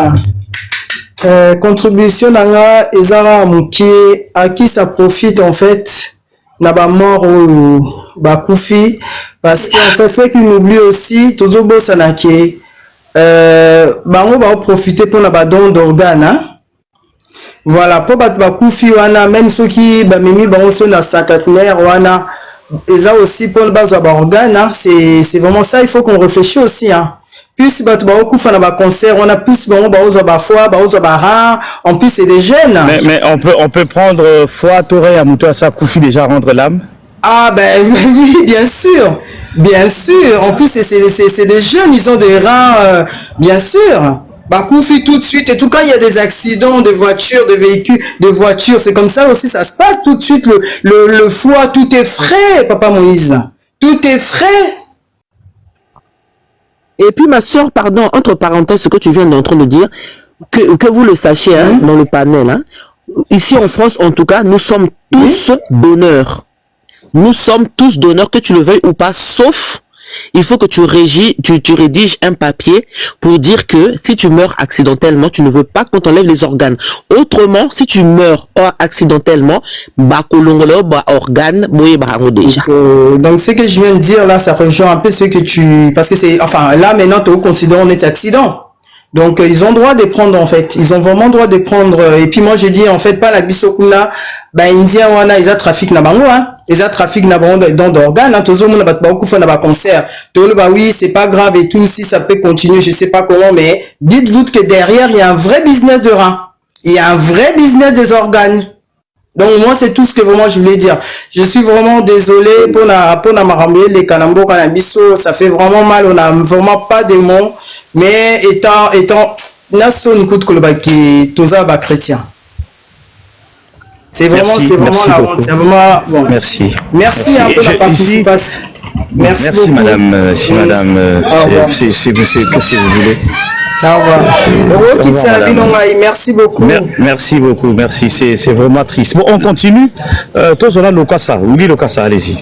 Contribution d'Anga Ezara Mouké, à qui ça profite en fait, n'a pas mort ou Bakoufi, parce qu'en fait, c'est qu'il oublie aussi, Tozobo Sanake, Bango va profiter pour la don d'organes. Voilà, pour Bakoufi, wana, même ceux qui, Mimi, Bango sont dans sa caténaire, wana. Et ça aussi pour le bas d'organes, c'est vraiment ça, il faut qu'on réfléchisse aussi. Hein. plus concert, on a plus en plus c'est des jeunes. Mais on peut prendre foi, Toré, Amouto, ça, Koufi déjà rendre l'âme. Ah ben oui, bien sûr. En plus c'est des jeunes, ils ont des reins, bien sûr. Koufi tout de suite, et tout quand il y a des accidents de voitures, de véhicules, de voitures, c'est comme ça aussi, ça se passe tout de suite, le foie, tout est frais, Papa Moïse. Tout est frais. Et puis ma soeur, pardon, entre parenthèses, ce que tu viens d'entrer de dire, que vous le sachiez dans le panel, ici en France en tout cas, nous sommes tous donneurs. Nous sommes tous donneurs, que tu le veuilles ou pas, sauf il faut que tu rédiges un papier pour dire que si tu meurs accidentellement, tu ne veux pas qu'on t'enlève les organes. Autrement, si tu meurs accidentellement, organe, déjà. Donc ce que je viens de dire là, ça rejoint un peu ce que tu... Parce que c'est... Enfin, là maintenant, tu considères on est accident. Donc ils ont droit de prendre en fait, ils ont vraiment droit de prendre et puis moi je dis en fait pas la bisokuna indien wana ils a trafic na bango ils a trafic na bango dans d'organes toujours mon bat beaucoup fait na concert tout le oui c'est pas grave et tout si ça peut continuer je sais pas comment mais dites-vous que derrière il y a un vrai business de rein, il y a un vrai business des organes. Donc moi c'est tout ce que vraiment je voulais dire. Je suis vraiment désolé pour na maramé les kanambo kanabiso, ça fait vraiment mal, on n'a vraiment pas de mots, mais étant naso n'écoute que le baki toza ba chrétien. C'est vraiment la honte, c'est vraiment bon. Merci. Merci un peu la participation. Merci beaucoup. Madame, si vous voulez. Merci beaucoup. Merci beaucoup, merci. C'est vraiment triste. Bon, on continue. Tozola Lokasa, Ouli Lokasa, allez-y.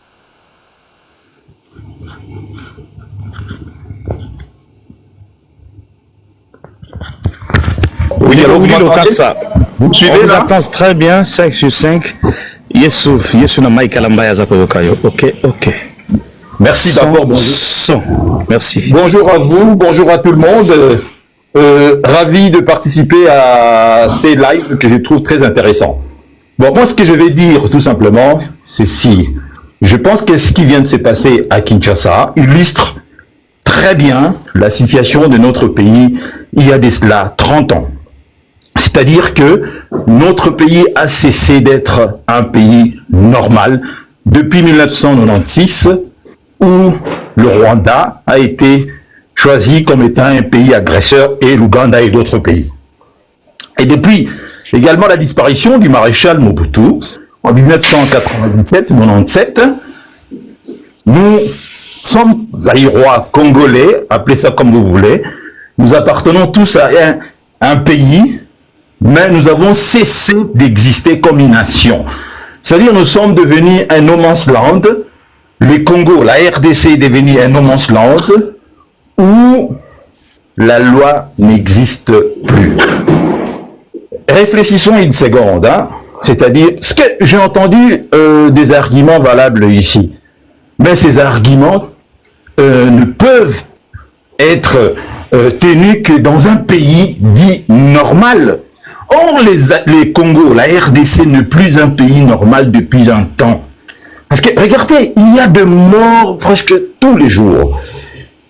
Oui, Lokasa. Vous suivez on là? attend très bien, 5 sur 5. Yesu na Mike Alambaya Zakoyokayo. Ok. Merci d'abord, bonjour. Merci. Bonjour à vous, bonjour à tout le monde. Ravi de participer à ces lives que je trouve très intéressants. Bon, moi, ce que je vais dire, tout simplement, c'est si je pense que ce qui vient de se passer à Kinshasa illustre très bien la situation de notre pays il y a de cela 30 ans. C'est-à-dire que notre pays a cessé d'être un pays normal depuis 1996, où le Rwanda a été choisi comme étant un pays agresseur et l'Ouganda et d'autres pays. Et depuis également la disparition du maréchal Mobutu en 1997-97, nous sommes Zaïrois congolais, appelez ça comme vous voulez, nous appartenons tous à un pays, mais nous avons cessé d'exister comme une nation. C'est-à-dire nous sommes devenus un no man's land, le Congo, la RDC est devenue un no man's land, où la loi n'existe plus. Réfléchissons une seconde, c'est-à-dire, ce que j'ai entendu des arguments valables ici, mais ces arguments ne peuvent être tenus que dans un pays dit normal. Or, les Congo, la RDC n'est plus un pays normal depuis un temps. Parce que, regardez, il y a de morts presque tous les jours.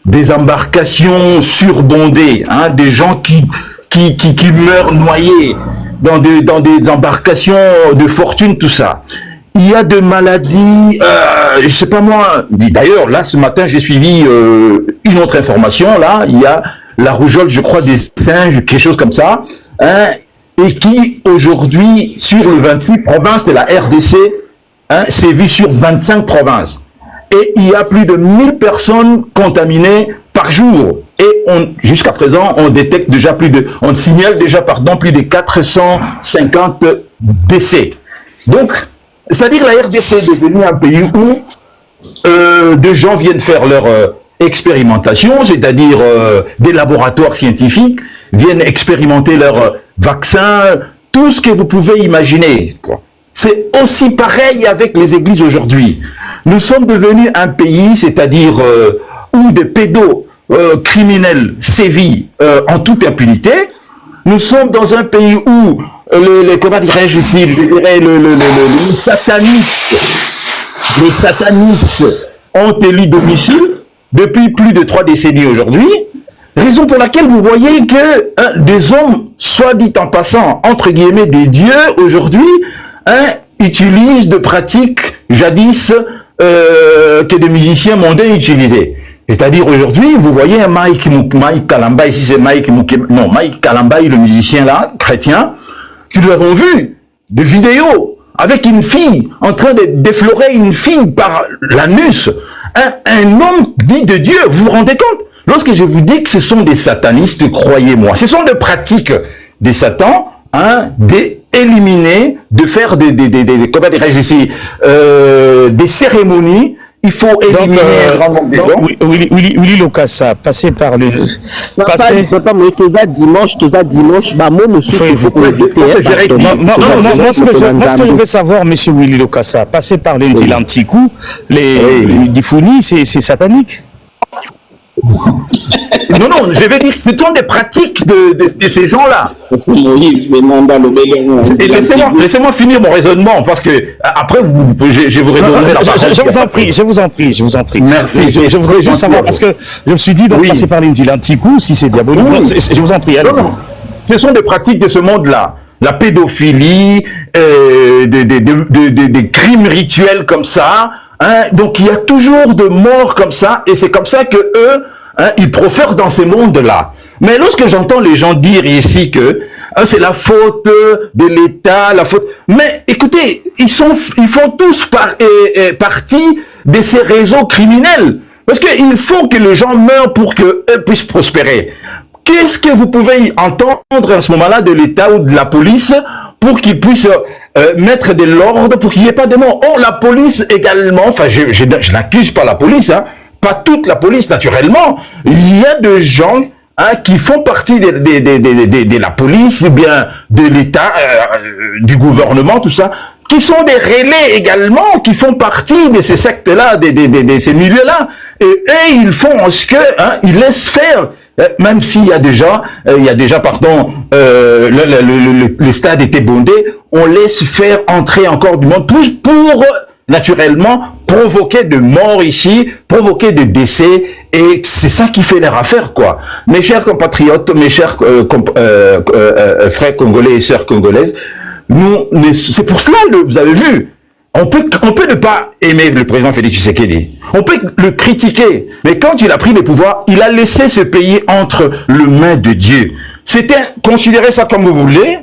Des embarcations surbondées, des gens qui meurent noyés dans des embarcations de fortune, tout ça. Il y a de maladies, je sais pas moi. D'ailleurs, là, ce matin, j'ai suivi une autre information. Là, il y a la rougeole, je crois, des singes, quelque chose comme ça, et qui, aujourd'hui, sur les 26 provinces de la RDC, sévit sur 25 provinces. Et il y a plus de 1000 personnes contaminées par jour. Et jusqu'à présent, on détecte déjà on signale déjà, plus de 450 décès. Donc, c'est-à-dire la RDC est devenue un pays où des gens viennent faire leur expérimentation, c'est-à-dire des laboratoires scientifiques viennent expérimenter leurs vaccins, tout ce que vous pouvez imaginer. C'est aussi pareil avec les églises aujourd'hui. Nous sommes devenus un pays, c'est-à-dire où des pédocriminels sévissent en toute impunité. Nous sommes dans un pays où comment dirais-je ici, je dirais les satanistes ont élu domicile depuis plus de 3 décennies aujourd'hui. Raison pour laquelle vous voyez que des hommes, soit dit en passant, entre guillemets, des dieux, aujourd'hui, utilisent de pratiques jadis que des musiciens mondains utilisaient. C'est-à-dire aujourd'hui, vous voyez un Mike Kalamba, ici c'est Mike Kalamba, le musicien là, chrétien, que nous avons vu de vidéos avec une fille en train de déflorer une fille par l'anus. Un homme dit de Dieu, vous vous rendez compte? Lorsque je vous dis que ce sont des satanistes, croyez-moi, ce sont des pratiques des satans, d'éliminer, de faire comment dirais-je ici, des cérémonies. Il faut éliminer Willy Lokassa, passer par le... Papa, moi, dimanche, bah, moi, monsieur, il faut éviter. Moi, ce que je veux savoir, monsieur Willy Lokassa, passer par le Nzilantikou, les Difuni, c'est satanique. Non, je vais dire que ce sont des pratiques de ces gens-là. Laissez-moi finir mon raisonnement, parce que après, je vous répondrai la parole. Je vous en prie. Merci. Je voudrais juste savoir, parce que je me suis dit, donc, passer par l'Inzilantikou, si c'est diabolique. Je vous en prie, allez-y. Ce sont des pratiques de ce monde-là. La pédophilie, des crimes rituels comme ça. Donc, il y a toujours de morts comme ça, et c'est comme ça que eux, ils profèrent dans ces mondes-là. Mais lorsque j'entends les gens dire ici que c'est la faute de l'État, la faute... Mais écoutez, ils font tous partie de ces réseaux criminels. Parce qu'il faut que les gens meurent pour qu'eux puissent prospérer. Qu'est-ce que vous pouvez entendre à ce moment-là de l'État ou de la police pour qu'ils puissent mettre de l'ordre, pour qu'il n'y ait pas de morts? Oh, la police également, enfin, je n'accuse pas la police, pas toute la police naturellement. Il y a des gens qui font partie de la police, ou bien de l'État, du gouvernement, tout ça, qui sont des relais également, qui font partie de ces sectes-là, de ces milieux-là. Et eux, ils font en ce que, ils laissent faire. Même s'il y a déjà, le stade était bondé, on laisse faire entrer encore du monde, plus pour, naturellement, provoquer de morts ici, provoquer de décès, et c'est ça qui fait leur affaire, quoi. Mes chers compatriotes, mes chers frères congolais et sœurs congolaises, c'est pour cela, vous avez vu, on peut ne pas aimer le président Félix Tshisekedi. On peut le critiquer. Mais quand il a pris le pouvoir, il a laissé ce pays entre les mains de Dieu. Considérez ça comme vous voulez,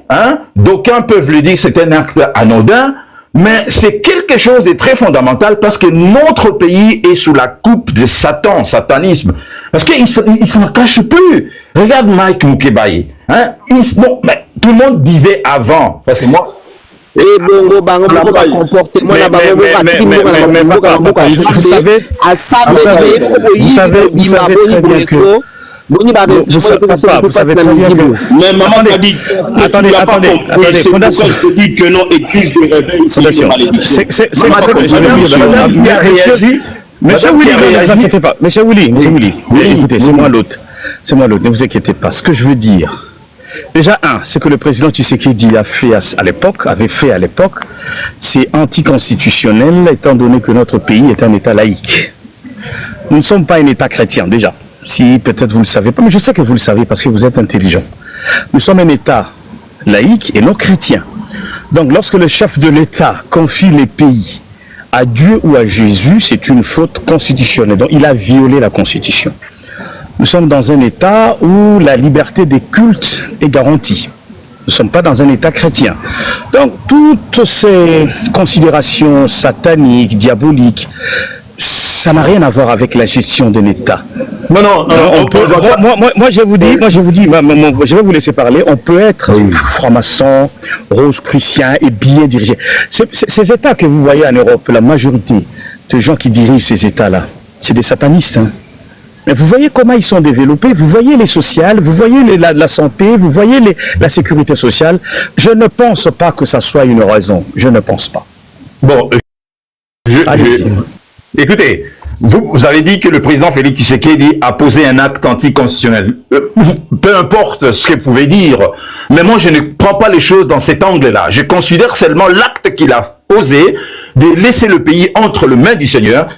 D'aucuns peuvent le dire que c'est un acte anodin, mais c'est quelque chose de très fondamental parce que notre pays est sous la coupe de Satan, satanisme. Parce qu'il s'en cache plus. Regarde Mike Mukebaye, bon, mais tout le monde disait avant, parce que moi, vous savez très bien que... Mais maman a dit... Attendez, Fondation. Je te dis que non, église de réveil, c'est Monsieur Willy, ne vous inquiétez pas. Monsieur Willy, écoutez, c'est moi l'autre, ne vous inquiétez pas. Ce que je veux dire, déjà, ce que le président Tshisekedi avait fait à l'époque, c'est anticonstitutionnel, étant donné que notre pays est un État laïque. Nous ne sommes pas un État chrétien, déjà. Si peut-être vous ne le savez pas, mais je sais que vous le savez parce que vous êtes intelligent. Nous sommes un État laïque et non chrétien. Donc, lorsque le chef de l'État confie les pays à Dieu ou à Jésus, c'est une faute constitutionnelle. Donc, il a violé la Constitution. Nous sommes dans un État où la liberté des cultes est garantie. Nous ne sommes pas dans un État chrétien. Donc, toutes ces considérations sataniques, diaboliques, ça n'a rien à voir avec la gestion d'un État. Non, moi, je vous dis, je vais vous laisser parler. On peut être franc-maçon, rose-crucien et bien dirigé. Ces États que vous voyez en Europe, la majorité de gens qui dirigent ces États-là, c'est des satanistes. Mais vous voyez comment ils sont développés, vous voyez les sociales, vous voyez la santé, vous voyez la sécurité sociale. Je ne pense pas que ça soit une raison. Je ne pense pas. Bon, écoutez, vous avez dit que le président Félix Tshisekedi a posé un acte anticonstitutionnel. Peu importe ce que vous pouvez dire, mais moi je ne prends pas les choses dans cet angle-là. Je considère seulement l'acte qu'il a posé de laisser le pays entre les mains du Seigneur.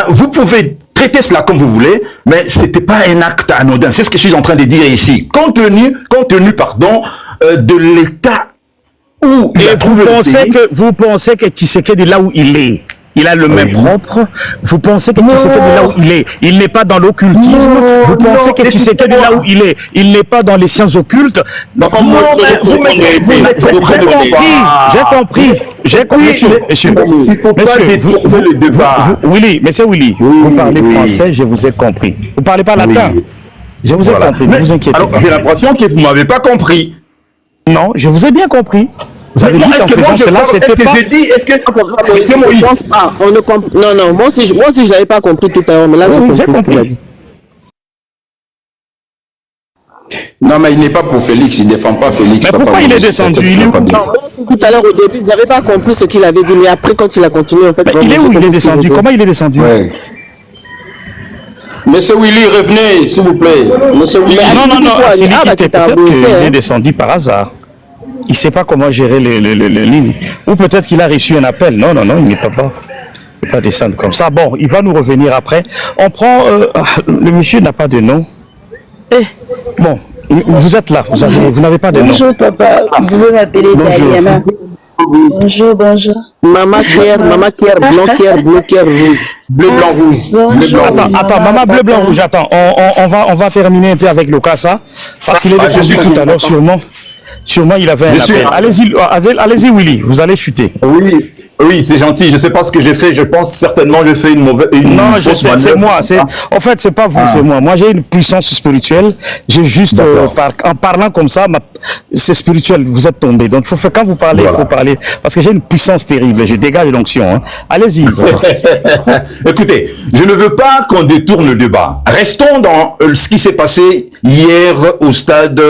Vous pouvez traitez cela comme vous voulez, mais c'était pas un acte anodin. C'est ce que je suis en train de dire ici. Compte tenu, de l'état où il a trouvé vous pensez que Tshisekedi là où il est, il a le même propre. Vous pensez que Tshisekedi là où il est, il n'est pas dans l'occultisme. Vous pensez que Tshisekedi là où il est, il n'est pas dans les sciences occultes. J'ai compris, monsieur, Willy, vous parlez français, je vous ai compris. Vous parlez pas latin. Je vous ai compris, ne vous inquiétez pas. Alors, j'ai l'impression que vous ne m'avez pas compris. Non, je vous ai bien compris. Vous avez dit qu'en faisant cela, c'était pas... Non, moi aussi je ne l'avais pas compris tout à l'heure, mais là j'ai compris ce qu'il a dit. Non, mais il n'est pas pour Félix, il ne défend pas Félix. Mais pourquoi il est descendu? Il est où? Tout à l'heure, au début, vous n'avez pas compris ce qu'il avait dit, mais après, quand il a continué, en fait... Il est où? Il est descendu? Comment il est descendu? Monsieur Willy, revenez, s'il vous plaît. Monsieur Willy. Non, peut-être qu'il est descendu par hasard. Il ne sait pas comment gérer les lignes. Ou peut-être qu'il a reçu un appel. Non, il ne peut pas descendre comme ça. Bon, il va nous revenir après. On prend... le monsieur n'a pas de nom. Bon, vous êtes là. Vous n'avez pas de nom. Bonjour, papa. Vous pouvez m'appeler Diana. Bonjour. Maman Pierre, bleu, Pierre, rouge. Bleu, blanc, rouge. Attends, maman bleu, blanc, rouge. Attends, on va terminer un peu avec le Kassa. Parce qu'il est descendu tout à l'heure, sûrement il avait un appel. Allez-y, Willy, vous allez chuter. Oui, c'est gentil. Je ne sais pas ce que j'ai fait. Je pense certainement que j'ai fait une mauvaise. Non, je sais, c'est moi. En fait, c'est pas vous, c'est moi. Moi, j'ai une puissance spirituelle. J'ai juste, en parlant comme ça, c'est spirituel. Vous êtes tombé. Donc, quand vous parlez, il faut parler. Parce que j'ai une puissance terrible. Je dégage l'onction. Hein. Allez-y. Écoutez, je ne veux pas qu'on détourne le débat. Restons dans ce qui s'est passé hier au stade.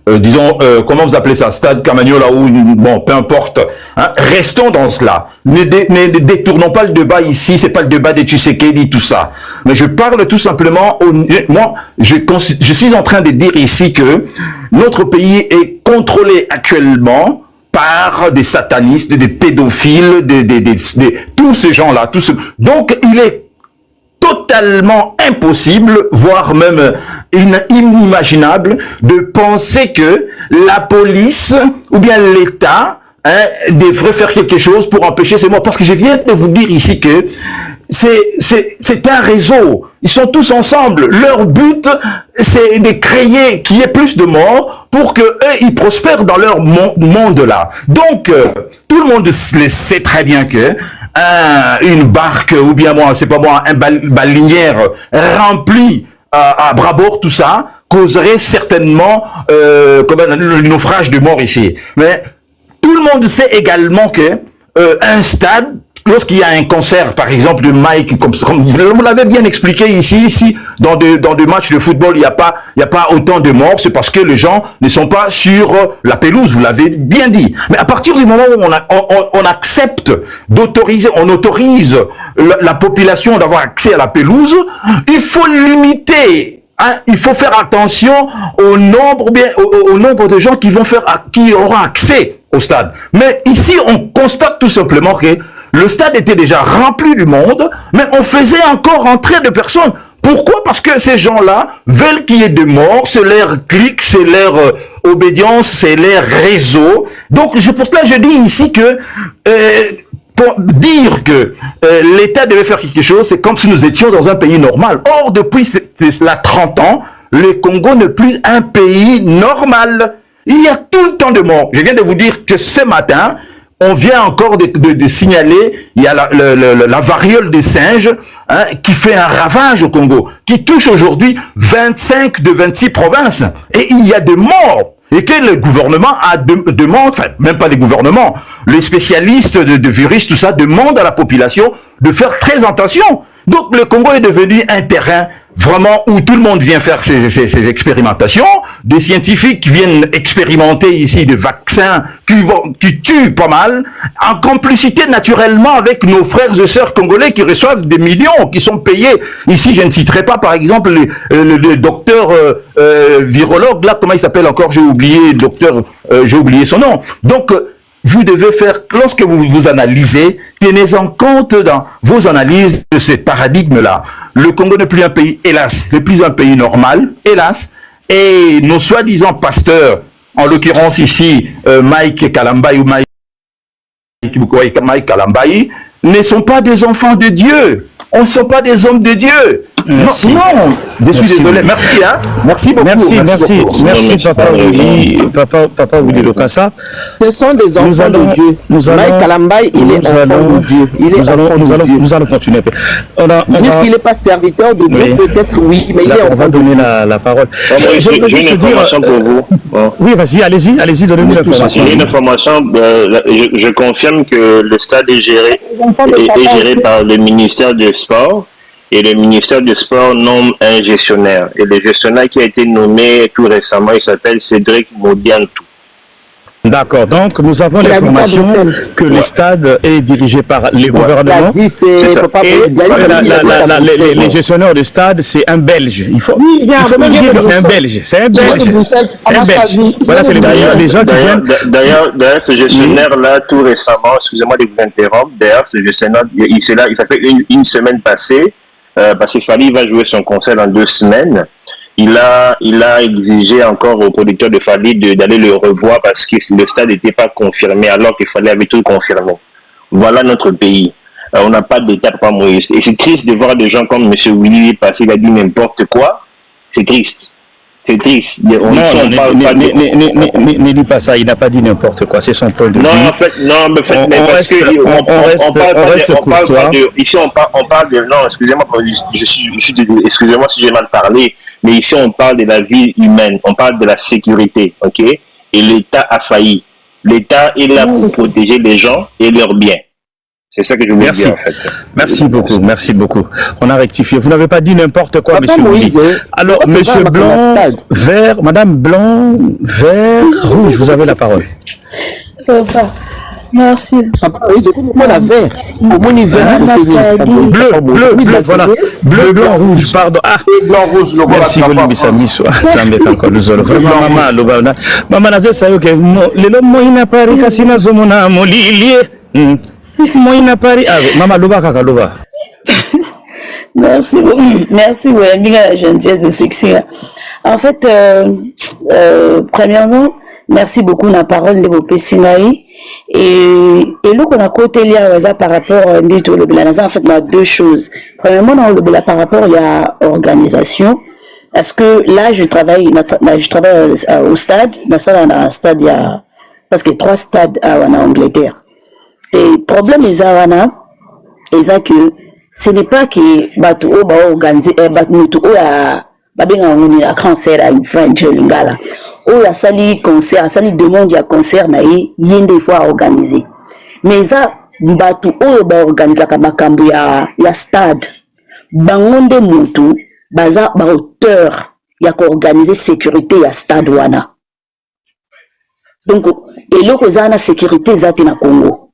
Disons, comment vous appelez ça, stade Camagnola ou bon, peu importe. Hein, restons dans cela. Ne détournons pas le débat ici. C'est pas le débat de Tshisekedi, tout ça. Mais je parle tout simplement. Moi, je suis en train de dire ici que notre pays est contrôlé actuellement par des satanistes, des pédophiles, tous ces gens-là. Donc, il est totalement impossible, voire même inimaginable, de penser que la police ou bien l'État devrait faire quelque chose pour empêcher ces morts. Parce que je viens de vous dire ici que c'est un réseau. Ils sont tous ensemble. Leur but, c'est de créer qu'il y ait plus de morts pour que eux, ils prospèrent dans leur monde là. Donc, tout le monde le sait très bien que une barque ou bien un balinière rempli à bras-bord, tout ça, causerait certainement le naufrage de morts ici. Mais tout le monde sait également que un stade, lorsqu'il y a un concert, par exemple, de Mike, comme vous l'avez bien expliqué ici, dans des matchs de football, il n'y a pas autant de morts, c'est parce que les gens ne sont pas sur la pelouse, vous l'avez bien dit. Mais à partir du moment où on accepte on autorise la population d'avoir accès à la pelouse, il faut limiter. Hein, il faut faire attention au nombre de gens qui auront accès au stade. Mais ici, on constate tout simplement que le stade était déjà rempli du monde, mais on faisait encore entrer de personnes. Pourquoi? Parce que ces gens-là veulent qu'il y ait de morts, c'est leur clic, c'est leur obédience, c'est leur réseau. Donc, c'est pour cela que je dis ici que pour dire que l'État devait faire quelque chose, c'est comme si nous étions dans un pays normal. Or, depuis cela 30 ans, le Congo n'est plus un pays normal. Il y a tout le temps de morts. Je viens de vous dire que ce matin, on vient encore de signaler, il y a la variole des singes qui fait un ravage au Congo, qui touche aujourd'hui 25 de 26 provinces. Et il y a des morts. Et que le gouvernement demande, enfin même pas les gouvernements, les spécialistes de virus, tout ça, demandent à la population de faire très attention. Donc le Congo est devenu un terrain vraiment où tout le monde vient faire ses expérimentations. Des scientifiques viennent expérimenter ici des vaccins qui tuent pas mal, en complicité naturellement avec nos frères et sœurs congolais qui reçoivent des millions, qui sont payés. Ici, je ne citerai pas, par exemple, le docteur virologue, là, comment il s'appelle encore, j'ai oublié son nom. Donc, vous devez faire, lorsque vous vous analysez, tenez en compte dans vos analyses de ce paradigme-là. Le Congo n'est plus un pays, hélas, n'est plus un pays normal, hélas, et nos soi-disant pasteurs, en l'occurrence ici, Mike Kalambayi ou Mike Kalambayi, ne sont pas des enfants de Dieu. On ne sont pas des hommes de Dieu. Merci. Non, je suis désolé. Merci, hein. Merci beaucoup. Merci, Papa Willy Lokassa. Ce sont des enfants de Dieu. Mike Kalambayi, il est enfant de Dieu. Il est enfant de Dieu. Nous allons continuer. Dire qu'il n'est pas serviteur de Dieu, peut-être oui, mais il est enfant de Dieu. On va donner la parole. J'ai une information pour vous. Oui, vas-y, allez-y, donnez-nous l'information. J'ai une information. Je confirme que le stade est géré par le ministère du Sport. Et le ministère du Sport nomme un gestionnaire. Et le gestionnaire qui a été nommé tout récemment, il s'appelle Cédric Modiantou. D'accord, donc nous avons l'information que le stade est dirigé par les gouvernements. Les gestionnaires du stade, c'est un Belge. Il faut même dire que c'est un Belge. C'est un Belge. Voilà, c'est les gens qui viennent. D'ailleurs, ce gestionnaire-là, tout récemment, excusez-moi de vous interrompre, d'ailleurs, ce gestionnaire, il fait une semaine passée, parce qu'il fallait, il va jouer son concert dans 2 semaines. Il a exigé encore au producteur de Fali d'aller le revoir parce que le stade n'était pas confirmé alors qu'il fallait avait tout confirmé. Voilà notre pays. On n'a pas d'État, pas Moïse. Et c'est triste de voir des gens comme M. Willy passer, il a dit n'importe quoi. C'est triste. C'est triste. Ne dis pas ça, il n'a pas dit n'importe quoi, c'est son point de vue. Non, en fait, ici on parle de, non, excusez-moi, excusez-moi si j'ai mal parlé, mais ici on parle de la vie humaine, on parle de la sécurité, ok? Et l'État a failli. L'État est là pour protéger les gens et leurs biens. C'est ça que je voulais dire, en fait. Merci beaucoup. On a rectifié. Vous n'avez pas dit n'importe quoi, monsieur Moïse. Alors, monsieur Blanc, vert, madame Blanc, vert, rouge, vous avez la parole. Merci. Bleu, voilà. Bleu, blanc, rouge, pardon. Ah, blanc, rouge, le merci, Golimbi Samiso. Ça me fait encore le vraiment, maman, je sais que le l'homme, il n'a pas réussi à se monter. Moi, il n'a pas Maman Loba Kakaloba. Merci pour la gentillesse de sexy. En fait, premièrement, merci beaucoup de la parole de vos Pessinaï. Et là, qu'on a côté lié par rapport à en fait, on a 2 choses. Premièrement, par rapport à l'organisation. Parce que là, je travaille au stade. Dans un stade, il y a parce que 3 stades en Angleterre. Et problème est que ce n'est pas que bato o ba organiser bato o ya babenga ngoni la concert à une French lingala o ya sali concert sali demande ya concert na yende fois organiser mais ça bato o ba organiser ka makambo ya stade bangonde mutu baza ba auteur ya ko organiser sécurité ya stade wana donc eloko za na sécurité zate na Congo.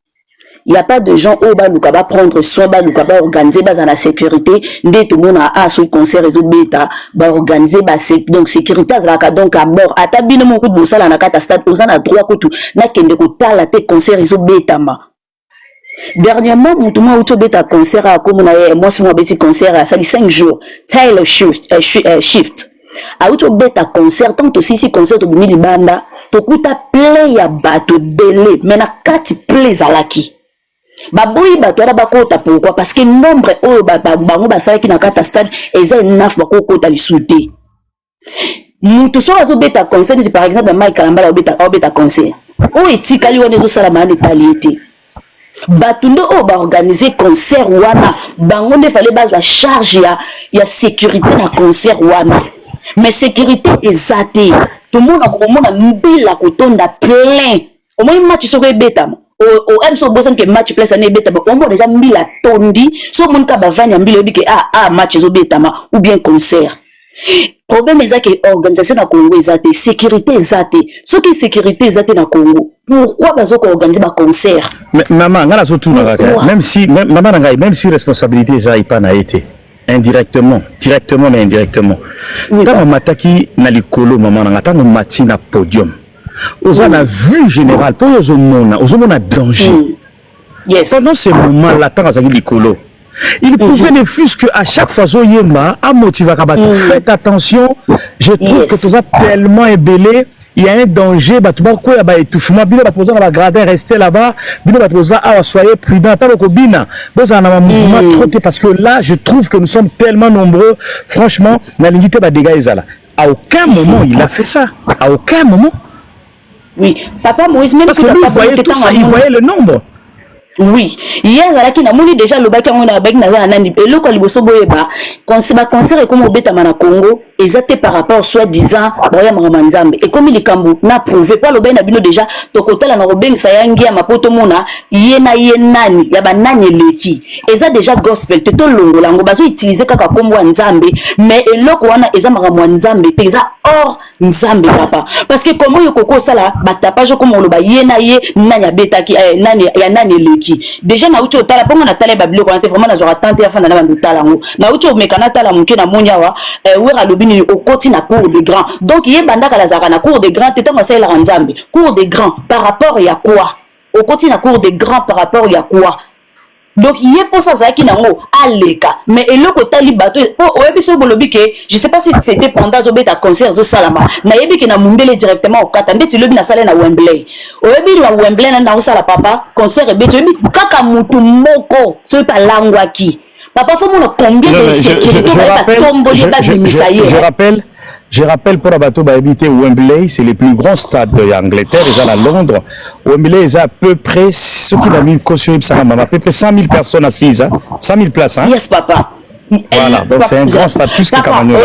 Il n'y a pas de gens au bas qui va prendre soin, qui va organiser la sécurité. Dès tout le monde a ce concert, les autres bêta, va organiser donc sécurité donc à mort. À tabine mon coup de bossa la nakata stade, aux an à droit coutu, n'a qu'un de côté la tête concert les autres bêta ma. Dernièrement, mon tout monde auto bêta concert à comme moi c'est mon petit concert à ça 5 jours. Taylor shift. À auto bêta concert tant aussi si concert au bini banda, to kuta play ya bato belé, mais na 4 plays à laki. Baboui batwara bakota pourquoi parce que nombre oyo bango basalaki na kata stade eza enough bakokota lisuté mutu so azobeta concert par exemple Mike Kalambala obeta concert o etikali wana ezosala maana etaliete bato nde oyo baorganize concert wana bango nde fale bazwa charge ya sécurité na concert wana mais sécurité eza te tomona komona mbila kotonda plein omoi match soko ebetama au MSO bosan que match place année beta on a déjà mis la tondi so mon ka bavanya mbili obi que match zo betama ou bien concert problème est que organisation na Congo ezate sécurité ezate ce qui sécurité ezate na Congo pourquoi bazo ko organiser ba concert maman ngala zo tuna même si maman ngai même si responsabilité za ipa na été indirectement directement mais indirectement tant mataki na likolo maman nga tant mati na podium Aux a la vue générale, pour aux hommes danger. Yes. Pendant ces moments-là, tant à Likolo, il pouvait ne fût-ce qu'à chaque fois, Zoyema, à motiver, faites attention, je trouve que tout ça tellement ébellé. Il y a un danger, bah, tu vas quoi, bah, étouffement, bien, bah, poser dans la gradin, rester là-bas, bien, bah, poser, soyez prudent, pas le cobina. Bon, ça, on a un mouvement trop, parce que là, je trouve que nous sommes tellement nombreux, franchement, la limite, bah, dégâts, là. À aucun moment, il a fait ça. À aucun moment. Oui. Papa Moïse, même parce que lui, il voyait tout ça, il voyait le nombre. Oui, hier zalaki na moni déjà le baki on a baki na za nani et loko liboso boyeba concert comme obeta na Congo exacté par rapport soit disant boya manzambe et comme likambu na prouvé pas le na bino déjà to kotala na robeng sayangi ya mapoto mona yena yenani ya banani leki eza déjà gospel te to longola ngo bazo utiliser kaka kombo nzambe mais eloko wana eza makambo nzambe te eza or nzambe papa parce que comment yoko sala batapage comme lo ba yena ye nani betaki nani ya nani leki déjà na ucho tala ponga na tala babilo ko ante vraiment na zo attente ya fana na bandu tala ngo na ucho mekana tala muke na monyawa wera lobini okoti na cour de grand donc ye bandaka la zaka na cour de grand tete moi la nzambe cour de grand par rapport ya quoi okoti na cour de grand par rapport ya quoi donc il est pour ça qui n'a pas aleka mais eloko tali bato o ebiso bolobi ke je sais pas si c'était pendant ta concert zo salama na yebi ke na mundele directement au kata ndeti lobi na sala na Wembley o ebi na Wembley na sala papa concert ebi ebi kaka mutu moko so pa langwaki papa faut mon combien de sécurité je rappelle pour Abato habiter Wembley, c'est le plus grand stade d'Angleterre, ils sont à Londres. Wembley, ils ont à peu près, ce qu'il a mis caution, à peu près 100 000 personnes assises, 100 000 places. Hein? Yes, papa. Voilà, donc c'est un grand stade, plus que Camagnon.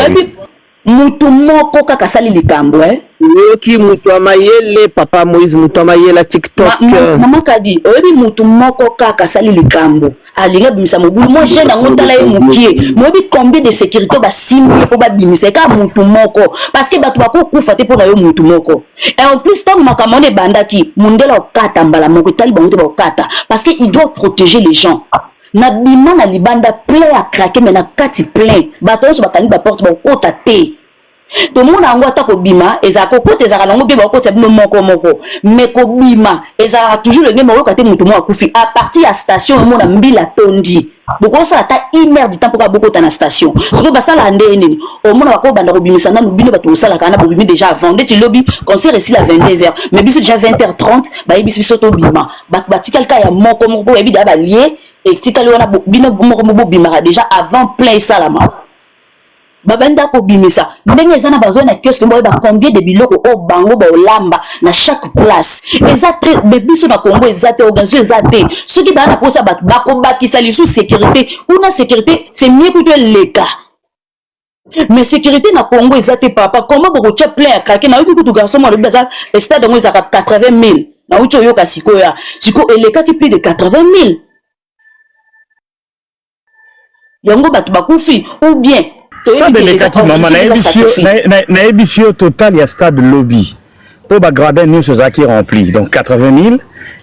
Mutu moko kaka sali likambo yoki mutu amayele papa Moïse mutu amayela TikTok maman kadi oyebi mutu moko kaka sali likambo alinga bimisa mobulu mo jeune ngotala ye mukie moyebi combien de sécurité ba simbi po ba bimisa ka mutu moko parce que batu bako kufa te pona yo mutu moko et en plus tant makamone bandaki mundela okata mbala moko tali bango te ba okata parce que il doit protéger les gens na bima na libanda plein à craquer mais na kati plein bato so bakani ba porte ba kota te to mona ngo ata ko bima ezako kote ezaka nango be ba kota bino moko mais ko bima ezaka toujours le même okate mutu mo akufi à partir ya station mona mbila tondi boko ça ta 1 heure du temps pour boko ta na station so ba sala ndene o mona bako banda ko bimisa na bino bato sala kana bo bimi déjà avant ndeti lobby concert ici la 22h mais biso déjà 20h30 ba biso to bima ba batikal ka ya moko ebi da ba lié et tikali wana bino moko bimara déjà avant plein salama babenda ko bimisa ndenge ezana bazo na kiosque mboye ba combien de biloko o bango ba olamba na chaque place exacte bebiso na Congo exacte organisation exacte ceux qui ba na posa ba ko bakisa lisu sécurité una sécurité c'est mieux que les cas mais sécurité na Congo exacte papa comment beaucoup de plein à craquer na uku tout garçon mo le bazar stade ngo za 80 000 na ucho yoka sikoya siko et les cas qui plus de 80 000 yango batu bakufi ou bien stade de l'état maman na ébissio total il y a stade lobby au bagradin nous ce qui rempli donc 80 000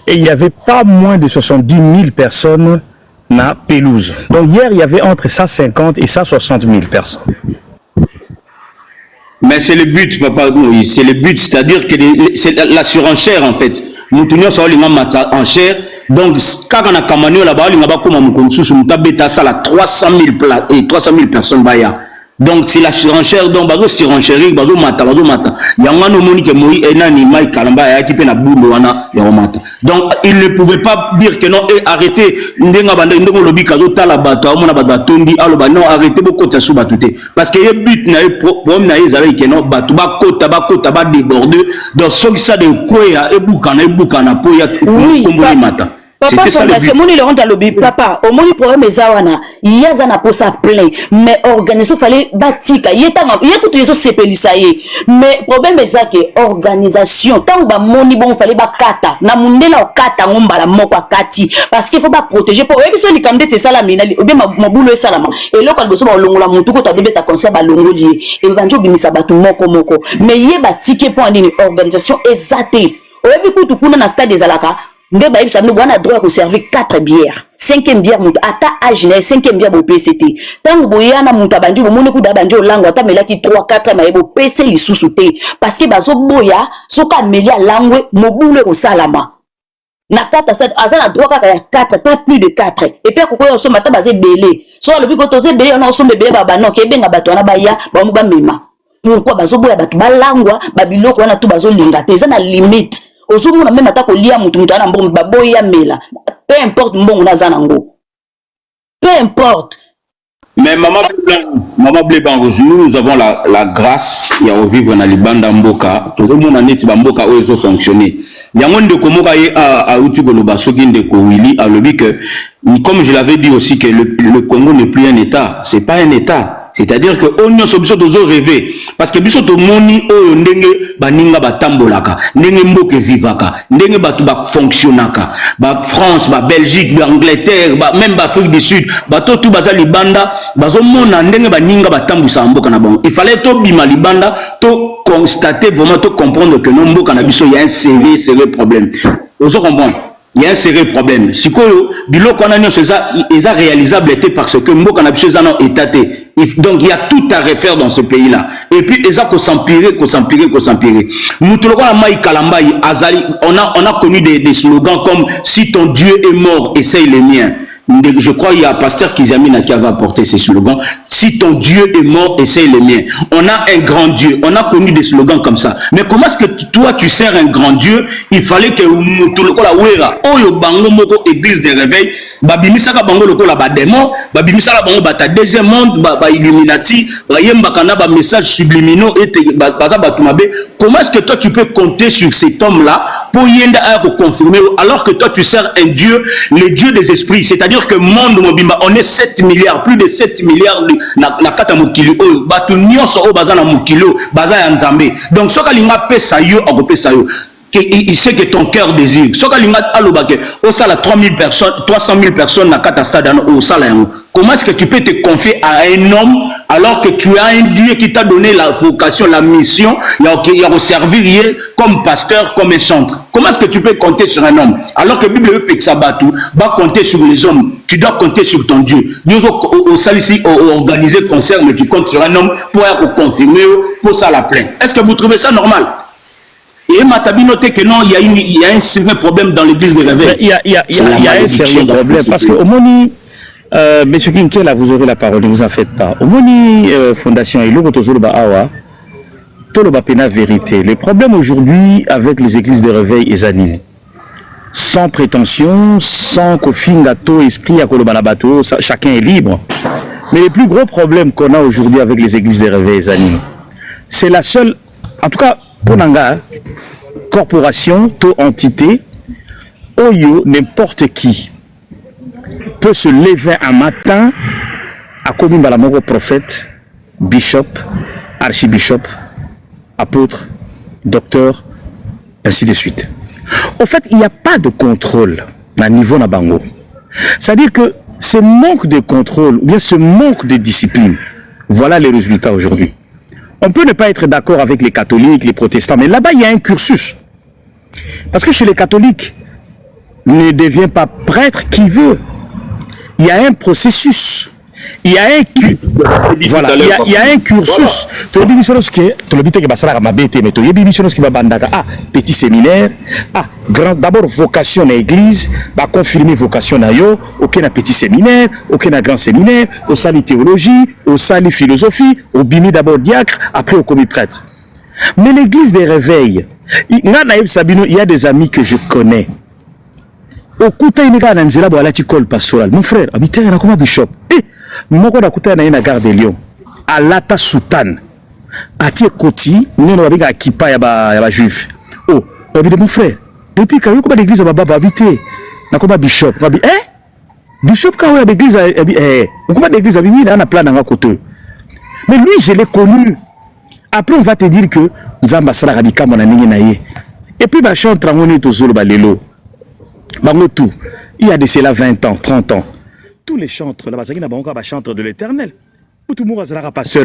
et il y avait pas moins de 70 000 personnes na pelouse donc hier il y avait entre 150 et 160 000 personnes. Mais c'est le but, papa, c'est le but, c'est-à-dire que c'est la surenchère en fait. Moutounio ça va en chair. Donc quand on a Camagnon là-bas, on a comme Moukonsu, on a bêta ça la 300 000 personnes baya. Donc c'est la surenchère donc bazo surenchérir bazo mata. Yanga no moni que moi enani Mike Kalamba ya qui pe na bundo wana ya mata. Donc il ne pouvait pas dire que non arrêtez ndenga banda ndongo lobi kazo tala bato amona batombi aloba non arrêtez beaucoup ta sou batute parce que le but na problème na ezala que non bato ba kota ba déborder donc so ça de quoi e buka na po ya kombo mata. Papa, fondation, mon il rentre à l'objet. Papa, au moins le problème est zawana. Il y a un apport ça plein, mais organisation fallait bâtir. Il y a tout les autres CPLISAE. Mais problème est ça que organisation. Tant que moni bon fallait ba kata. Na mundela o kata ngomba la moko kati. Parce qu'il faut pas protéger. Pour eux besoin les candidats c'est ça la mina. Ou bien ma boulot est salama. Et là quand besoin ba longola mutu ko ta debe ta conseil ba longoli. Et banjo bimisa batu moko. Mais il y a ba ticket pour une organisation exacte. Ou bien tout kuna na stade des alaka. Ndé ba ibisa nous on a droit à servir 4 bières. 5e bière mutu ata âge na 5e bière bo PCT tango boyana mutu abandi bomone ku da bandi olango ata melaki 3-4 maye bo PC lisusu te parce que bazo boya soka melia langwe mobule au salama na 4 ça azana droit kaka ya 4 pas plus de 4 et puis ko yo so mata bazé belé so le bi ko toze belé on so belé baba non ke benga bato na baya ba mu ba mema pourquoi bazo boya bato balangwa babiloko wana tu bazo linga te za na limite ozomona même ata ko lia mutu ana mbongo baboya mela peu importe mbongo na za nango peu importe. Mais Maman Bléban, nous avons la grâce il y a au vivre dans les bandes mboka tout le monde en est mboka où ils ont fonctionné il y a monde de komoka à YouTube le basoki de ko Willy a le que comme je l'avais dit aussi que le Congo n'est plus un état, c'est pas un état. C'est-à-dire que on a besoin de rêver parce que biso to moni o ndenge baninga batambolaka ndenge mboke vivaka ndenge batu ba fonctionnaka ba France ba Belgique ba Angleterre ba même ba Afrique du Sud bato tout baza libanda bazo mona ndenge baninga batambusa mboka na bon il fallait to bima libanda to constater vraiment to comprendre que non mboka na biso il y a un sérieux problème vous comprenez. Il y a un sérieux problème. Si biloko on a c'est réalisable parce que mboka na biso zana étaté. Donc il y a tout à refaire dans ce pays là. Et puis ils ont s'empirer. Mutuloko na mai kalambai azali on a connu des slogans comme si ton Dieu est mort, essaye les miens. Je crois qu'il y a un pasteur Kizamina qui avait apporté ces slogans. Si ton Dieu est mort, essaye les miens. On a un grand Dieu. On a connu des slogans comme ça. Mais comment est-ce que toi tu sers un grand Dieu? Il fallait que la wera, oyo bango moko église de réveil, babimisaka bango loko la ba démon, babimisaka bango bata deuxième monde, ba illuminati, bayemba kana ba messages subliminaux et baza batumabe. Comment est-ce que toi tu peux compter sur cet homme-là pour yenda à confirmer alors que toi tu sers un Dieu, le Dieu des esprits, c'est-à-dire que monde mobimba on est 7 milliards, plus de 7 milliards na kata mokili oyo batu nyonso o baza na mokilo baza ya nzambe. Donc soka linga pesa yo akopesa yo. Il sait que ton cœur désire. Soka linga alobake au sala 300 000 personnes na kata stade au sala yango. Comment est-ce que tu peux te confier à un homme alors que tu as un Dieu qui t'a donné la vocation, la mission, il y a servir comme pasteur, comme un chantre. Comment est-ce que tu peux compter sur un homme alors que la Bible veut que ça bat tout, va compter sur les hommes. Tu dois compter sur ton Dieu. Nous au salle ici organiser concert, mais tu comptes sur un homme pour confirmer pour ça la plainte. Est-ce que vous trouvez ça normal? Et Matabi noté que non, il y a un sérieux problème dans l'église de réveil. Il y a un sérieux problème parce que au Moni, Monsieur Kinkela, vous aurez la parole, ne vous en faites pas. Au Moni Fondation et l'Ogotozoloba Awa, Toloba Pena Vérité. Le problème aujourd'hui avec les églises de réveil et Zanine, sans prétention, sans kofingato, esprit à Kolobanabato, chacun est libre. Mais le plus gros problème qu'on a aujourd'hui avec les églises de réveil et Zanine, c'est la seule, en tout cas, pour Nanga, corporation, to entité, oyo, n'importe qui peut se lever un matin à Komi Balamoro, prophète, bishop, archibishop, apôtre, docteur, ainsi de suite. Au fait, il n'y a pas de contrôle à niveau Nabango. C'est-à-dire que ce manque de contrôle, ou bien ce manque de discipline, voilà les résultats aujourd'hui. On peut ne pas être d'accord avec les catholiques, les protestants, mais là-bas, il y a un cursus. Parce que chez les catholiques, ne devient pas prêtre qui veut. Il y a un processus. Il y a un voilà, il y a un cursus. Petit séminaire, d'abord vocation à l'église, confirmer vocation à yo, aucun petit séminaire, aucun grand séminaire, au sali théologie, au sali philosophie, au bimi d'abord diacre, après au commis prêtre. Mais l'église des réveils, il y a des amis que je connais. Au Kouta Inega Nanzela Boala Tikol pastoral. Mon frère, habité à la bishop. Moko da Kouta na gare de Lyon. À Lata Soutane. À Koti, nous avons un kipa ya juif. Oh, mon frère, depuis que vous avez l'église à Baba habité, na comme bishop. Bishop quand vous avez l'église on comment l'église à Bimi na plan na côté. Mais lui je l'ai connu. Après on va te dire que Nzamba sala rabika mon ami na ye. Et puis ba chantre ngoni to zolo ba lelo. Bangotou, il y a de cela 20 ans, 30 ans. Tous les chantres, là-bas, il y a chantres de l'éternel. Tout le monde a pasteur.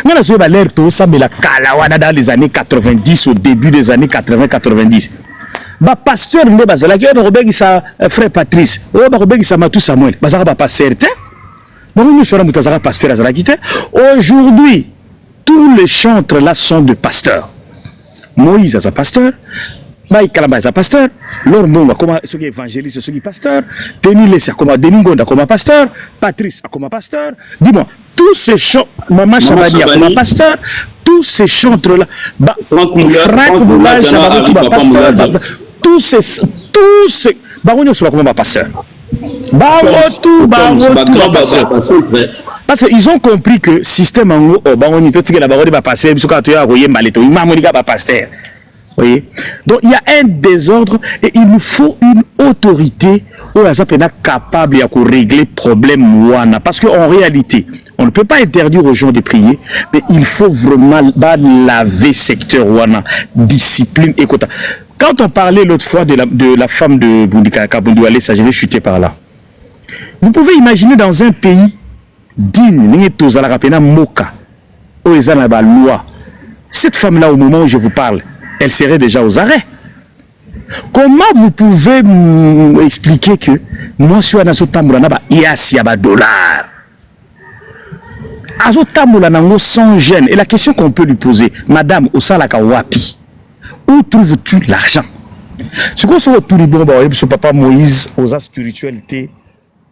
On a l'air tout ça, mais la Kalawana dans les années 90, au début des années 80-90. ba pasteur nde bazalaki on robengisa frère Patrice o ba robengisa Matou Samuel bazaka ba pasteur te bon nous sommes mutazaka pasteur azalaki te. Aujourd'hui tous les chantres là sont de pasteurs. Moïse est un pasteur, Mike Kalamba est un pasteur, Laure Mbongo comme ceux qui évangélistes, ceux qui pasteur, Denis Lessa comme Denis Ngonda comme pasteur, Patrice comme pasteur. Dis-moi, tous ces chants, Maman Chabani comme pasteur, tous ces chantres là, Franck Moulage, Chabarouki pasteur, tous ces Baronio sont comme pasteur. Barotou pasteur. Parce qu'ils ont compris que le système en haut, donc il y a un désordre et il nous faut une autorité capable de régler le problème. Parce qu'en réalité, on ne peut pas interdire aux gens de prier, mais il faut vraiment laver le secteur discipline et quota. Quand on parlait l'autre fois de la femme de Boundika Kabundoualé, ça je vais chuter par là. Vous pouvez imaginer dans un pays digne, cette femme-là, au moment où je vous parle, elle serait déjà aux arrêts. Comment vous pouvez expliquer que moi, je suis un dollar sans gêne. Et la question qu'on peut lui poser, Madame Osalaka Wapi, où trouves-tu l'argent? Ce qu'on se retrouve, ce papa Moïse, aux spiritualités,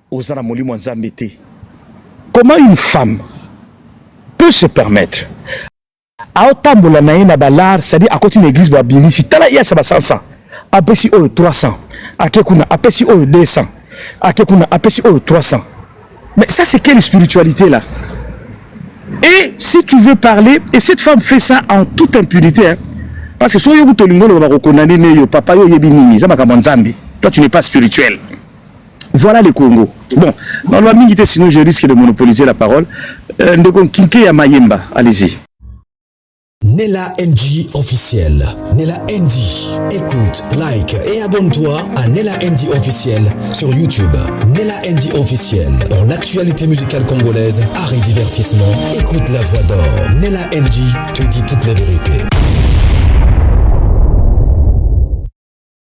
aux anamoli mwanzambete. Comment une femme peut se permettre à otambola na yena balar, c'est-à-dire à côté de l'église de Bimi, si tala ya saba 500, apesi o 300, akekuna apesi o 200, akekuna apesi o 300. Mais ça c'est quelle spiritualité là? Et si tu veux parler, et cette femme fait ça en toute impunité, hein, parce que soyo butolingo lo ba rekonnané ne yo papa yo yebinini, ça makamba nzambe. Toi tu n'es pas spirituel. Voilà le Congo. Bon, dans la minute, sinon je risque de monopoliser la parole. Allez-y. Nella NG officiel. Nella NG. Écoute, like et abonne-toi à Nella NG officiel sur YouTube. Nella NG officiel. Pour l'actualité musicale congolaise, art et divertissement, écoute la voix d'or. Nella NG te dit toutes les vérités.